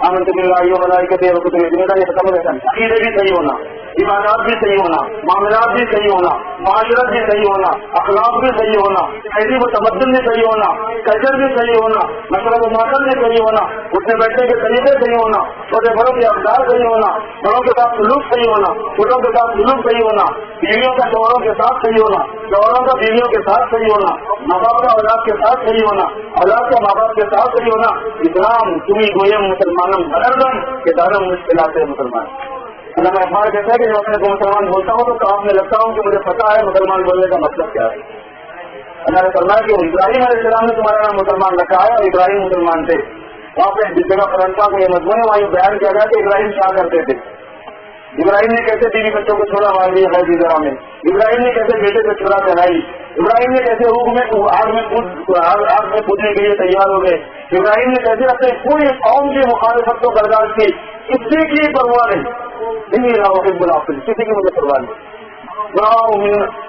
آمنت باللہ وملائکتہ وکتبہ، ذمہ داری ختم ہو جاتی ہے، عقیدے بھی صحیح ہونا، عبادات بھی صحیح ہونا، معاملات بھی صحیح ہونا، معاشرت بھی صحیح ہونا، اخلاق بھی صحیح ہونا، تہذیب و تمدن بھی صحیح ہونا، کلچر بھی صحیح ہونا، مشرب و ماحول بھی صحیح ہونا، اٹھنے بیٹھنے کے طریقے صحیح ہونا، چھوٹے بڑوں کے افطار صحیح ہونا، بڑوں کے ساتھ سلوک صحیح ہونا، چھوٹوں کے ساتھ سلوک صحیح ہونا، بیویوں کا شوہروں کے ساتھ صحیح ہونا، شوہروں کا بیویوں کے ساتھ صحیح ہونا، ماں باپ کا اولاد کے ساتھ صحیح ہونا، اولاد کا ماں باپ کے ساتھ صحیح ہونا۔ اسلام تمہیں گویم مسلمانم بردم کہ دارم مشکلات ہے مسلمان۔ علامہ اقبال کہتا ہے کہ جب اپنے کو مسلمان بولتا ہوں تو کام میں لگتا ہوں کہ مجھے پتا ہے مسلمان بولنے کا مطلب کیا ہے۔ اللہ نے فرمایا کہ ابراہیم علیہ السلام نے تمہارا نام مسلمان رکھا ہے اور ابراہیم مسلمان تھے۔ وہاں پہ جس جگہ فرنسا کو یہ مضمون ہے وہاں بیان کیا گیا کہ ابراہیم کیا کرتے تھے، ابراہیم نے کیسے بیوی بچوں کو چھوڑا مار دیا ہے جزیرہ میں، ابراہیم نے کیسے بیٹے کو چھوڑا چڑھائی، ابراہیم نے کیسے آگ میں کودنے کے لیے تیار ہو گئے، ابراہیم نے کیسے اپنے پوری قوم کی مخالفت کو برداشت کی، کسی کی پرواہ نہیں، کسی کی مجھے پرواہ نہیں۔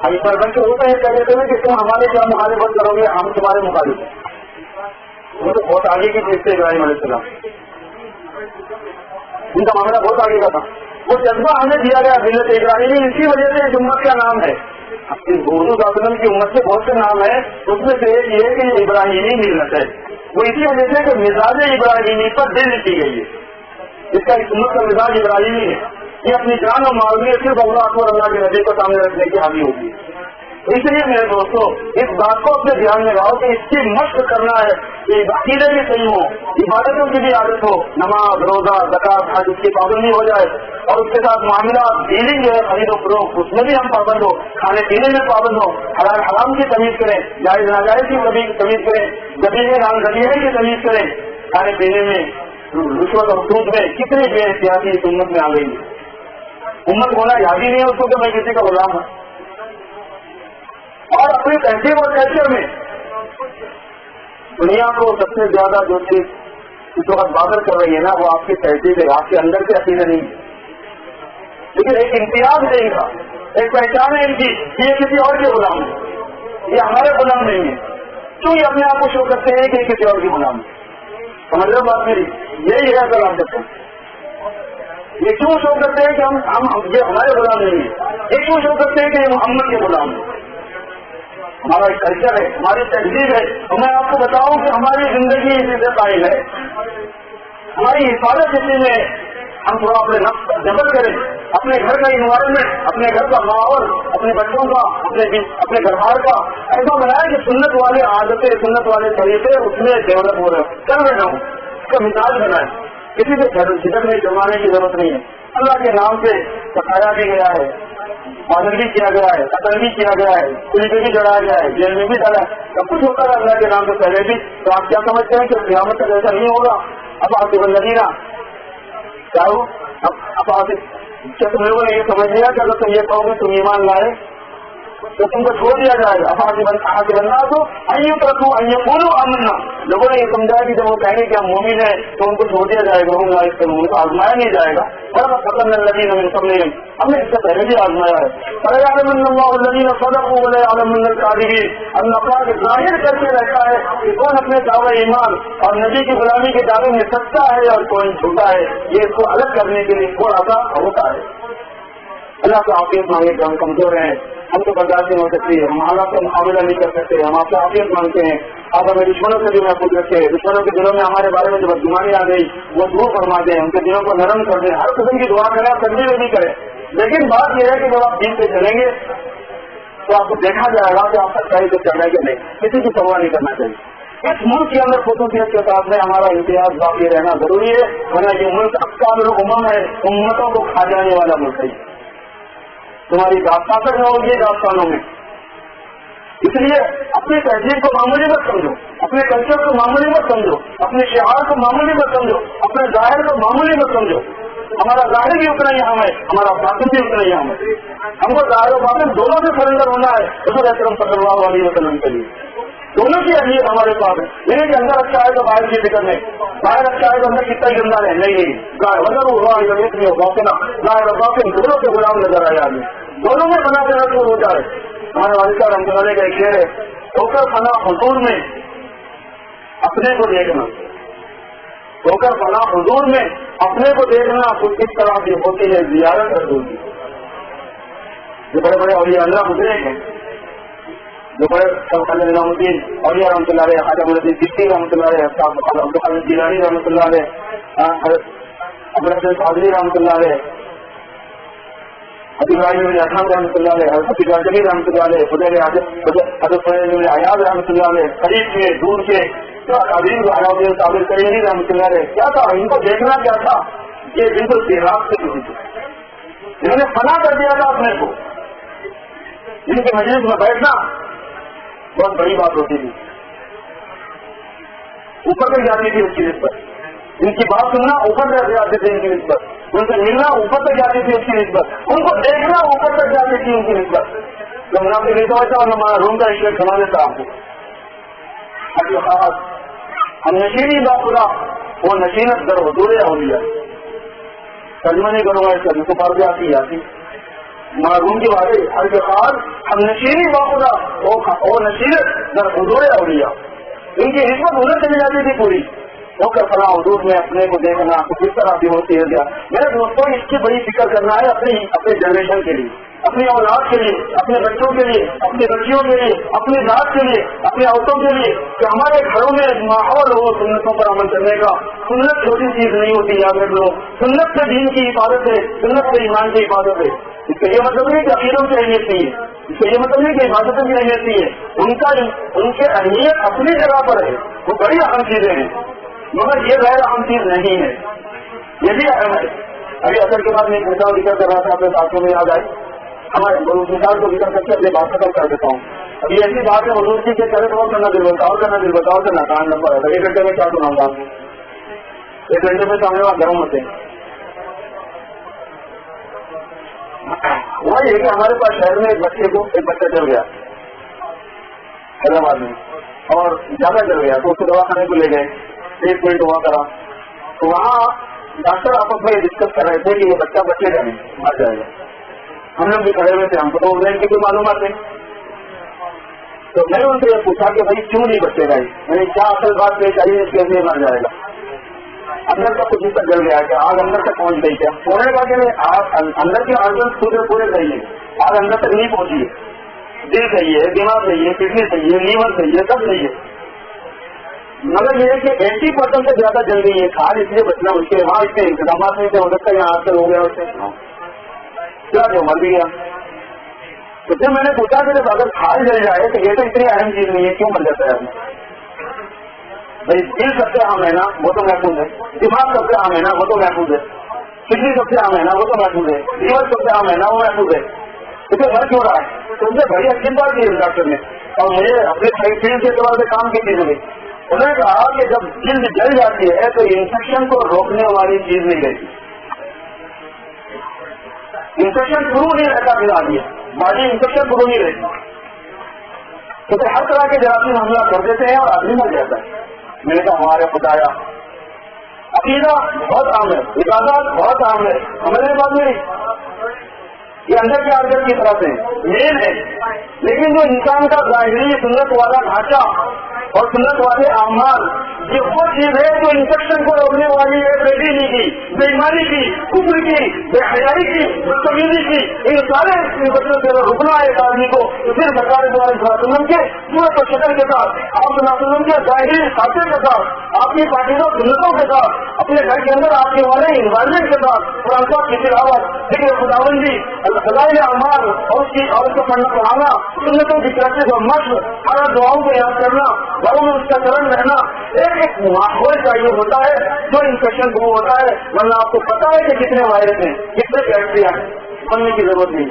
ہم سربن کے ہوتے ہیں کہہ دیتے ہیں کہ تم ہمارے کیا مخالفت کرو گے، ہم تمہارے مخالف ہیں۔ وہ تو بہت آگے کی چیز تھے ابراہیم علیہ السلام، ان کا معاملہ بہت آگے کا تھا۔ وہ جذبہ ہمیں دیا گیا ملت ابراہیمی، اسی وجہ سے اس امت کا نام ہے۔ حضور صلی اللہ علیہ وسلم کی امت سے بہت سے نام ہے، اس میں سے ایک یہ ہے کہ یہ ابراہیمی ملت ہے، وہ اسی وجہ سے کہ مزاج ابراہیمی پر دل لکھی گئی ہے، اس کا اس امت کا مزاج ابراہیمی ہے، یہ اپنی جان اور مال میں صرف اللہ اور اللہ کے نبی کو سامنے رکھنے کی حامی ہوگی۔ اس لیے میرے دوستوں اس بات کو اپنے دھیان میں لاؤ کہ اس کی مشق کرنا ہے کہ عقیدے بھی صحیح ہو، عبادتوں کی بھی عادت ہو، نماز روزہ زکات حج اس کی پابندی ہو جائے، اور اس کے ساتھ معاملات ڈیلنگ جو ہے خرید و فروخت اس میں بھی ہم پابند ہو، کھانے پینے میں پابند ہو، حلال حرام کی تمیز کریں، جائز ناجائز کی تمیز کریں، گدینے نان گدینے کی تمیز کریں، کھانے پینے میں رشوت اور سود میں کتنی بے احتیاطی اس امت میں آ گئی ہے۔ امت ہونا یاد ہی نہیں ہے اس کو کہ میں کسی کا غلام ہوں، اور اپنی تہذیب اور کلچر میں دنیا کو سب سے زیادہ جو چیز اس وقت بادر کر رہی ہے نا وہ آپ کی تہذیب ہے، آپ کے اندر کے عقیدے نہیں ہے، لیکن ایک امتیاز ہے ان کا، ایک پہچان ہے ان کی کہ یہ کسی اور کے غلام ہے، یہ ہمارے غلام نہیں ہے، کیوں یہ اپنے آپ کو شو کرتے ہیں کہ یہ کسی اور کے غلام ہے؟ سمجھ رہے بات میری؟ یہی ہے اگر آپ دیکھیں یہ کیوں شو کرتے ہیں کہ ہم یہ ہمارے غلام نہیں ہے، یہ کیوں شو کرتے ہیں کہ یہ محمد کے غلام ہے؟ ہمارا ایک کلچر ہے، ہماری تہذیب ہے، اور میں آپ کو بتاؤں کہ ہماری زندگی اسی سے قائم ہے، ہماری حفاظت اسی میں ہم تھوڑا اپنے نفس پر جبر کریں، اپنے گھر کا انوائرمنٹ، اپنے گھر کا ماحول، اپنے بچوں کا، اپنے گھر بار کا ایسا بنائے کہ سنت والے عادتیں سنت والے طریقے اس میں ڈیولپ ہو رہے کر رہے ہوں، اس کا مزاج بنائے، کسی سے جھجک نہیں جمانے کی ضرورت نہیں ہے، اللہ کے نام سے ستایا بھی گیا ہے، بادل بھی کیا گیا ہے، قتل بھی کیا گیا ہے، کلی پہ بھی چڑھایا گیا ہے، جیل میں بھی ڈالا ہے، سب کچھ ہوتا ہے اللہ کے نام سے پہلے بھی، تو آپ کیا سمجھتے ہیں کہ قیامت تک ایسا نہیں ہوگا؟ اب آپ کے بندگینا کیا ہو؟ اب آپ کیا تم لوگوں نے یہ سمجھ لیا کہ اگر تم یہ کہو گے تم ایمان لائے تو تم کو چھوڑ دیا جائے گا؟ اب آگے بننا تو بولو آمنا، لوگوں نے یہ سمجھا کہ جب وہ کہیں گے کہ ہم مومن ہیں تو ان کو چھوڑ دیا جائے گا، ان کو آزمایا نہیں جائے گا، اور ختم الذین من قبلہم، ہم نے اس سے پہلے بھی آزمایا ہے، فَلَيَعْلَمَنَّ اللَّهُ الَّذِينَ صَدَقُوا وَلَيَعْلَمَنَّ الْكَاذِبِينَ، اللہ پاک ظاہر کر کے رکھا ہے کہ کون اپنے دعوی ایمان اور نبی کی غلامی کے دعوے میں سچا ہے اور کون جھوٹا ہے، یہ اس کو الگ کرنے کے لیے تھوڑا سا ہوتا ہے۔ اللہ سے عافیت مانگے کہ ہم کمزور ہیں، ہم تو برداشت نہیں ہو سکتی، ہم حالات کا مقابلہ نہیں کر سکتے، ہم آپ سے عافیت مانگتے ہیں، آپ ہمیں دشمنوں سے بھی محفوظ رکھے، دشمنوں کے دلوں میں ہمارے بارے میں جو بدگمانی آ گئی وہ دور فرما دیں، ان کے دلوں کو نرم کر دیں، ہر قسم کی دعا کریں، تجویز بھی کریں، لیکن بات یہ ہے کہ جب آپ دین پہ چلیں گے تو آپ کو دیکھا جائے گا کہ آپ سچائی سے چلنا کہ نہیں، کسی کی پرواہ نہیں کرنا چاہیے۔ اس ملک کے اندر خصوصیت کے ساتھ میں ہمارا امتیاز باقی رہنا ضروری ہے، ورنہ یہ ملک اقسام الامم ہے، امتوں کو کھا جانے والا ملک ہے، تمہاری داستان تک نہ ہوگی داستانوں میں، اس لیے اپنی تہذیب کو معمولی مت سمجھو، اپنے کلچر کو معمولی مت سمجھو، اپنے شعار کو معمولی مت سمجھو، اپنے ظاہر کو معمولی مت سمجھو، ہمارا ظاہر بھی اتنا ہی اہم ہے، ہمارا باطن بھی اتنا ہی اہم ہے، ہم کو ظاہر و باطن دونوں سے سرنڈر ہونا ہے رسول اکرم صلی اللہ علیہ وسلم کے لیے، دونوں کی اہمیت ہمارے پاس ہے، نہیں کہ اندر اچھا ہے تو باہر کی فکر نہیں، باہر اچھا ہے تو اندر کتنا گندا ہے، نہیں وزن ظاہر و باطن دونوں کے غلام نظر آئے آدمی، دونوں میں بنا دینا شروع ہو جائے۔ ہمارے والد صاحب رحمۃ اللہ کا ایک شعر ہے، ٹھوکر فنا حضور میں اپنے کو دیکھنا، ٹھوکر فنا حضور میں اپنے کو دیکھنا کچھ کس طرح کی ہوتی ہے زیارت حضور کی، جو بڑے بڑے اولیاء اللہ گزرے ہیں، جو بڑے نظام الدین اولیاء رحمۃ اللہ علیہ، خواجہ معین الدین چشتی رحمۃ اللہ علیہ، عبدالقادر جیلانی رحمۃ اللہ علیہ، ابوالحسن قادری رحمۃ اللہ علیہ، حضرت ابراہیم بن ادہم رحمۃ اللہ علیہ، حضرت جبیر رحمۃ اللہ علیہ، حضرت فضیل بن عیاض رحمۃ اللہ علیہ، قریب کے دور کے عظیم علاؤدین صابر کریمی رحمۃ اللہ علیہ، کیا تھا ان کو دیکھنا کیا تھا، یہ بالکل سیراب سے کسی تھے، انہوں نے فنا کر دیا تھا اپنے کو، ان کے مجلس میں بیٹھنا بہت بڑی بات ہوتی تھی، اوپر تک جاتی تھی اس کی نسبت، ان کی بات سننا اوپر تک جاتی تھی ان کی نسبت، ان سے ملنا اوپر تک جاتی تھی اس کی نسبت، ان کو دیکھنا اوپر تک جاتی تھی ان کی نسبت، تو منافع نہیں سمجھتا اور ہمارا روم کا ایک سنا دیتا آپ کو خاص ہم نشینی باخدا وہ نشینت در حضور اولیاء، ترجمہ نہیں کروں گا اس کا جس کو پڑھ کے آتی معروم کی بات ہے، ہر کے خاص ہم نشینی باخدا وہ نشینت در حضور اولیاء، ان کی نسبت ادھر چلی جاتی تھی پوری، وہ کرفلا حدود میں اپنے کو دیکھنا کچھ اس طرح بھی ہوتی ہے. میرے دوستوں اس کی بڑی فکر کرنا ہے اپنے جنریشن کے لیے، اپنی اولاد کے لیے، اپنے بچوں کے لیے، اپنی بچیوں کے لیے، اپنی ذات کے لیے، اپنی عورتوں کے لیے، کہ ہمارے گھروں میں ماحول ہو سنتوں پر عمل کرنے کا. سنت چھوٹی چیز نہیں ہوتی، یاد رکھ لو. سنت سے دین کی حفاظت ہے، سنت سے ایمان کی حفاظت ہے. اس کا یہ مطلب نہیں کہ عقیدوں کی اہمیت نہیں ہے، اس کا یہ مطلب نہیں کہ عبادتوں کی اہمیت نہیں ہے. ان کی اہمیت اپنی جگہ پر ہے، وہ بڑی اہم چیزیں ہیں، مگر یہ غیر اہم چیز نہیں ہے، یہ بھی اہم ہے. ابھی اثر کے بعد میں ایک مثال ذکر کر رہا تھا، اپنے ساتھوں میں یاد آئی. ہمارے مثال کو ذکر کر کے اپنی بات ختم کر دیتا ہوں. ابھی ایسی بات ہے حضور کی کہ کرے تو اور کرنا دل بتاؤ، کرنا دل بتاؤ کرنا کان نمبر ہے. 1 گھنٹے میں کیا سناؤں گا؟ 1 گھنٹے میں سامنے والا گرم ہوتے ہیں. وہی ہے کہ ہمارے پاس شہر میں ایک بچہ چل گیا حیدرآباد میں، اور زیادہ چل گیا تو اس کو دوا خانے کو لے گئے. 1 منٹ دعا کرا تو وہاں ڈاکٹر آپس میں ڈسکس کر رہے تھے کہ یہ بچہ بچے گا نہیں، مر جائے گا. ہم لوگ بھی کھڑے ہوئے تھے، ہم کو تو ان کی کوئی معلومات نہیں. تو میں نے ان سے یہ پوچھا کہ بھائی کیوں نہیں بچے گا؟ یعنی کیا اصل بات یہ چاہیے اس کے لیے مر جائے گا؟ اندر کا کچھ تک جل گیا کہ آگ اندر تک پہنچ گئی. کیا ہونے کا کہ اندر کے آرگن پورے صحیح ہے، آگ اندر تک نہیں پہنچی ہے. دل صحیح ہے، دماغ صحیح ہے، کڈنی صحیح ہے، لیور صحیح ہے، سب صحیح ہے، مگر یہ ہے کہ 80% سے زیادہ جل گئی ہے. کھال اس لیے بچنا مشکل ہے، وہاں اتنے انتظامات نہیں تھے، ہو سکتا ہے یہاں آج کل ہو گیا اس سے کیا جو مر بھی گیا. تو جب میں نے پوچھا کہ جب اگر کھال جل جائے تو یہ تو اتنی اہم چیز نہیں ہے، کیوں مر جاتا ہے؟ بھائی دل سب سے اہم ہے نا، وہ تو محفوظ ہے. دماغ سب سے اہم ہے نا، وہ تو محفوظ ہے. کڈنی سب سے اہم ہے نا، وہ تو محفوظ ہے. لیور سب سے اہم ہے نا، وہ محفوظ ہے. اسے مر کیوں رہا ہے؟ تو اسے بڑی اچھی بات کی ڈاکٹر نے، اور مجھے اپنے فیلڈ کے اعتبار سے کام کی چیز ہوئی. انہوں نے کہا کہ جب جلد جل جاتی ہے تو انفیکشن کو روکنے والی چیز نہیں رہتی. انفیکشن شروع نہیں رہتا بنا دیا، باڈی انفیکشن شروع نہیں رہتی. تو ہر طرح کے جراثیم حملہ کر دیتے ہیں اور آدمی مر جاتا ہے. میں نے کہا ہمارے خدایا عقیدہ بہت عام ہے، عبادات بہت عام ہے، ہمارے بات میں یہ اندر کے آرگن کی طرف سے مین ہے. لیکن جو انسان کا ظاہری سنت والا ڈھانچہ اور سنت والے اعمال، یہ وہ چیز ہے جو انفیکشن کو روکنے والی ہے. بے دینی کی، بے ایمانی کی، کفر کی، بے حیائی کی، بدتمیزی کی، ان سارے انفیکشن سے رکنا ہے ایک آدمی کو. پھر سرکار وسلم کے پورے شکل کے ساتھ، آپ وسلم کے ظاہری خاطے کے ساتھ، آپ کی پاکیزہ سنتوں کے ساتھ، اپنے گھر کے اندر آپ کے والے انوائرمنٹ کے ساتھ، قرآن پاک کی تلاوت، ذکر خداوندی، فضائل اعمال اور اس کی عورت کو پڑھنا پڑھانا، سنتوں کی پریکٹس اور مشق، ہر دعاؤں کو یاد کرنا، گھروں میں اس کا چلن رہنا. ایک ماحول چاہیے ہوتا ہے جو انفیکشن دور ہوتا ہے. ورنہ آپ کو پتا ہے کہ کتنے وائرس ہیں، کتنے بیکٹیریا ہیں، بننے کی ضرورت نہیں.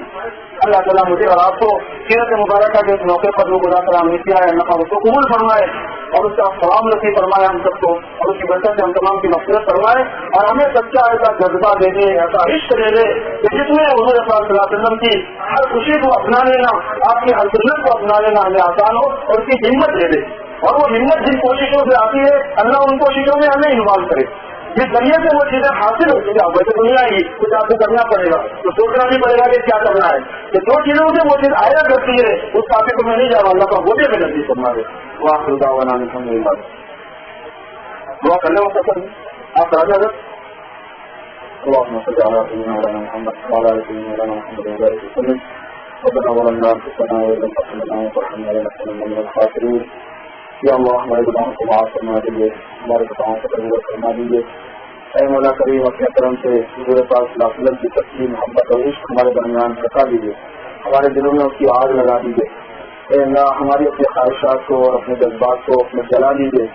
اللہ تعالیٰ مجھے اور آپ کو سیرت مبارکہ کے اس موقع پر جو خدا سلام کیا ہے، اللہ اس کو قبول فرمائے اور اس کا سلام نصیب فرمائے ہم سب کو، اور اس کی برکت سے ہم تمام کی مغفرت فرمائے، اور ہمیں سچا ایسا جذبہ دے دے، ایسا عشق دے دے کہ جس میں حضور صلی اللہ علیہ وسلم کی ہر خوشی کو اپنا لینا، آپ کی ہر سنت کو اپنا لینا ہمیں آسان ہو، اور اس کی ہمت دے دے. اور وہ ہمت جن کوششوں سے آتی ہے، اللہ ان کوششوں میں ہمیں انوالو کرے. جس ذریعے سے وہ چیزیں حاصل ہوتی ہیں، ویسے دنیا ہی کچھ آپ کو کرنا پڑے گا، تو سوچنا بھی پڑے گا کہ کیا کرنا ہے. کہ جو چیزوں سے وہ چیز آیا کرتی ہے اس ٹاپک کو میں نہیں جا رہا، اللہ کا وہ بھی نصیب فرما دے. واہ دعوانا الحمدللہ. دعا کرنے والا سفر آپ راجا حضرت اللهم صل على سيدنا مولانا محمد وعلى ال سيدنا مولانا محمد وبارك وسلم. ربنا ظلمنا انفسنا وان لم تغفر لنا وترحمنا لنكونن من الخاسرين. یا اللہ ہمارے گناہوں کو معاف فرما دیجیے، ہمارے گناہوں کو قبول فرما دیجیے. اے مولا کریم اپنے کرم سے حضور پاک صلی اللہ علیہ وسلم کی تسلیم محبت اور عشق ہمارے درمیان رکھا دیجیے، ہمارے دلوں میں اس کی آگ لگا دیجیے. اے اللہ ہماری اپنی خواہشات کو اور اپنے جذبات کو اپنے جلا دیجیے.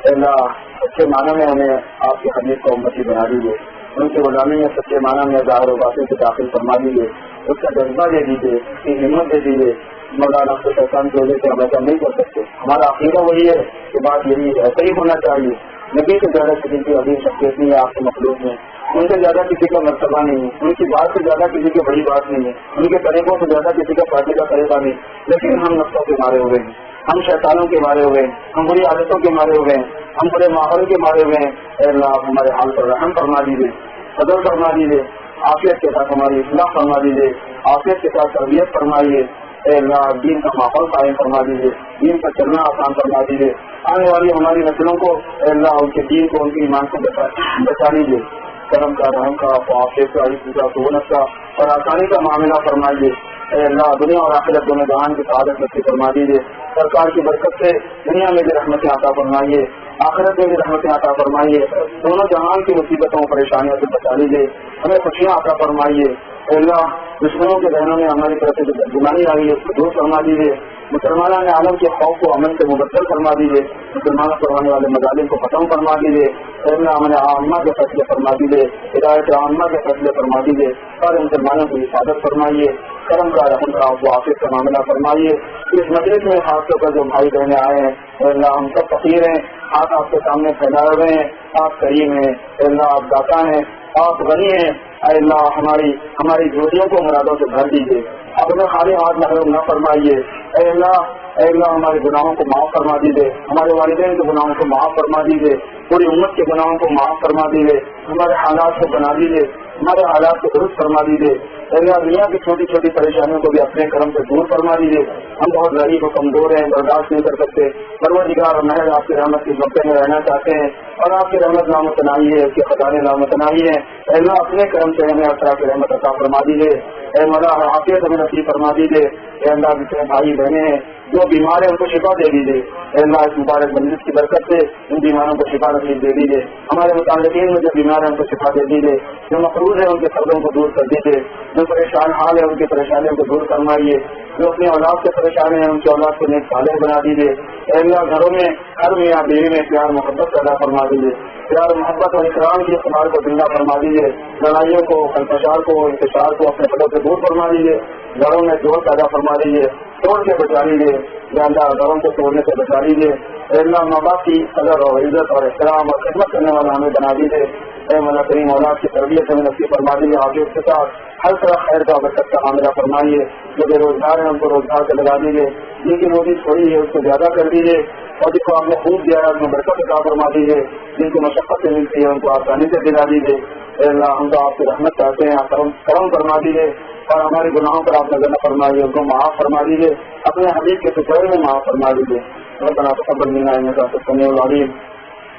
اے اللہ سچے معنی میں ہمیں آپ کے حدیث کو امتی بنا دیجیے، ان کی غلامی میں سچے معنی میں ظاہر و باطن سے داخل فرما دیجیے. اس کا جذبہ دے دیجیے، اس کی ہمت دے دیجیے. مولانا سے شیطان کی وجہ سے ہم ایسا نہیں کر سکتے. ہمارا عقیدہ وہی ہے کہ بات یہی ایسا ہی ہونا چاہیے. نبی سے زیادہ کسی کی عظیم شخصیت نہیں ہے آپ کے مخلوق میں، ان سے زیادہ کسی کا مرتبہ نہیں ہے، ان کی بات سے زیادہ کسی کی بڑی بات نہیں ہے، ان کے طریقوں سے زیادہ کسی کا فائدے کا طریقہ نہیں. لیکن ہم نفسوں کے مارے ہوئے ہیں، ہم شیطانوں کے مارے ہوئے ہیں، ہم بری عادتوں کے مارے ہوئے ہیں، ہم برے ماحول کے مارے ہوئے ہیں. اے اللہ آپ ہمارے حال پر رحم فرما دیجیے، قدر فرما دیجیے، عافیت کے ساتھ ہماری اصلاح فرما دیجیے، عافیت کے ساتھ تربیت فرمائیے. اے اللہ دین کا ماحول قائم فرما دیجیے، دین پر چلنا آسان فرما دیجیے، آنے والی ہماری نسلوں کو اے اللہ ان کے دین کو ان کے ایمان کو بچا لیجیے، کرم کا رحم کا عافیت کا عزت کا سہولت کا اور آسانی کا معاملہ فرمائیے، اے اللہ دنیا اور آخرت دونوں جہان کی سعادت نصیب فرما دیجیے، سرکار کی برکت سے دنیا میں بھی رحمتیں عطا فرمائیے، آخرت میں بھی رحمتیں عطا فرمائیے، دونوں جہان کی مصیبتوں پریشانیوں سے بچا لیجیے، ہمیں خوشیاں عطا فرمائیے، اے اللہ دشمنوں کے ذہنوں میں ہماری طرف سے جو بدگمانی آ رہی ہے اس کو دور فرما دیجیے، مسلمانوں نے عالم کے خوف کو امن سے مبدل فرما دیجیے، مسلمانوں پر ہونے والے مظالم کو ختم فرما دیجیے، اے اللہ ہمیں عامہ کے فیصلے فرما دیجیے، ہدایت عامہ کے فیصلے فرما دیجیے، سارے مسلمانوں کی حفاظت فرمائیے، کرم کا رحم کا عافیت کا معاملہ فرمائیے، اس مجلس میں خاص طور پر جو بھائی بہنیں آئے ہیں اے اللہ ہم سب فقیر ہیں، ہاتھ آپ کے سامنے پھیلائے ہوئے ہیں، آپ کریم ہیں، اے اللہ آپ داتا ہیں، آپ غنی ہیں، اے اللہ ہماری جھولیوں کو مرادوں سے بھر دیجیے، اپنے خالی ہاتھ محروم نہ فرمائیے، اے اللہ ہمارے گناہوں کو معاف فرما دیجیے، ہمارے والدین کے گناہوں کو معاف فرما دیجیے، پوری امت کے گناہوں کو معاف فرما دیجیے، ہمارے حالات کو بنا دیجیے، ہمارے حالات کو درست فرما دیجیے، اللہ دنیا کی چھوٹی چھوٹی پریشانیوں کو بھی اپنے کرم سے دور فرما دیجیے، ہم بہت غریب و کمزور ہیں، برداشت نہیں کر سکتے، پروردگار اور محض آپ کی رحمت کی مکے میں رہنا چاہتے ہیں اور آپ کی رحمت نامتناہی ہے، اس کے خزانے نامتناہی ہیں، اللہ اپنے کرم سے ہمیں اطراف کی رحمت عطا فرما دیجیے، اے مولا عافیت ہمیں نصیب فرما دیجیے، اے اللہ جتنے بھائی بہنیں ہیں جو بیمار ہیں ان کو شفا دے دیجیے، اے اللہ اس مبارک مجلس کی برکت سے ان بیماروں کو شفا نصیب دے دیجیے، ہمارے متعلقین میں جو بیمار ہیں ان کو شفا دے دیجیے، جو مقروض ہیں ان کے قرضوں کو دور کر دیجیے، جو پریشان حال ہے ان کی پریشانیوں کو دور فرمائیے، جو اپنی اولاد سے پریشان ہیں ان کی اولاد کو نیک صالح بنا دیجیے، اے اللہ گھروں میں ہر میاں بیوی میں پیار محبت پیدا فرما دیجیے، پیار محبت اور اکرام کی اقدار کو زندہ فرما دیجیے، لڑائیوں کو خلفشار کو انتشار کو اپنے پدوں سے دور فرما دیجیے، گھروں میں جوڑ پیدا فرما دیجیے، توڑ کے بچا لیجیے، یا اللہ گھروں کو توڑنے سے بچا لیجیے، اے اللہ ماں باپ کی قدر اور عزت اور احترام اور خدمت کرنے والا ہمیں بنا دیجیے، اے مولا کریم اولاد کی تربیت ہمیں نصیب فرما دیجیے، عافیت کے ساتھ ہر طرح خیر کا برکت کا معاملہ فرمائیے، جو بے روزگار ہیں ان کو روزگار سے لگا دیجیے، جن کی روزی تھوڑی ہے اس کو زیادہ کر دیجیے، اور جس کو آپ نے خوب دیا ہے اس میں برکت عطا فرما دیجیے، جن کو مشقت سے ملتی ہے ان کو آسانی سے دلا دیجیے، اے اللہ ہم تو آپ کی رحمت چاہتے ہیں، آپ کرم فرما دیجیے اور ہمارے گناہوں پر آپ نظر نہ فرمائیے، ان کو معاف فرما دیجیے، اپنے حبیب کے ٹکڑے میں معاف فرما دیجیے، ربنا تقبل منا انك انت السميع العليم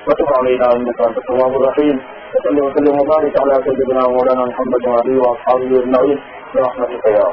وتب علينا انك انت التواب الرحيم وصلى وسلم وبارك على سيدنا مولانا محمد وعلى اله واصحابه اجمعين برحمتك يا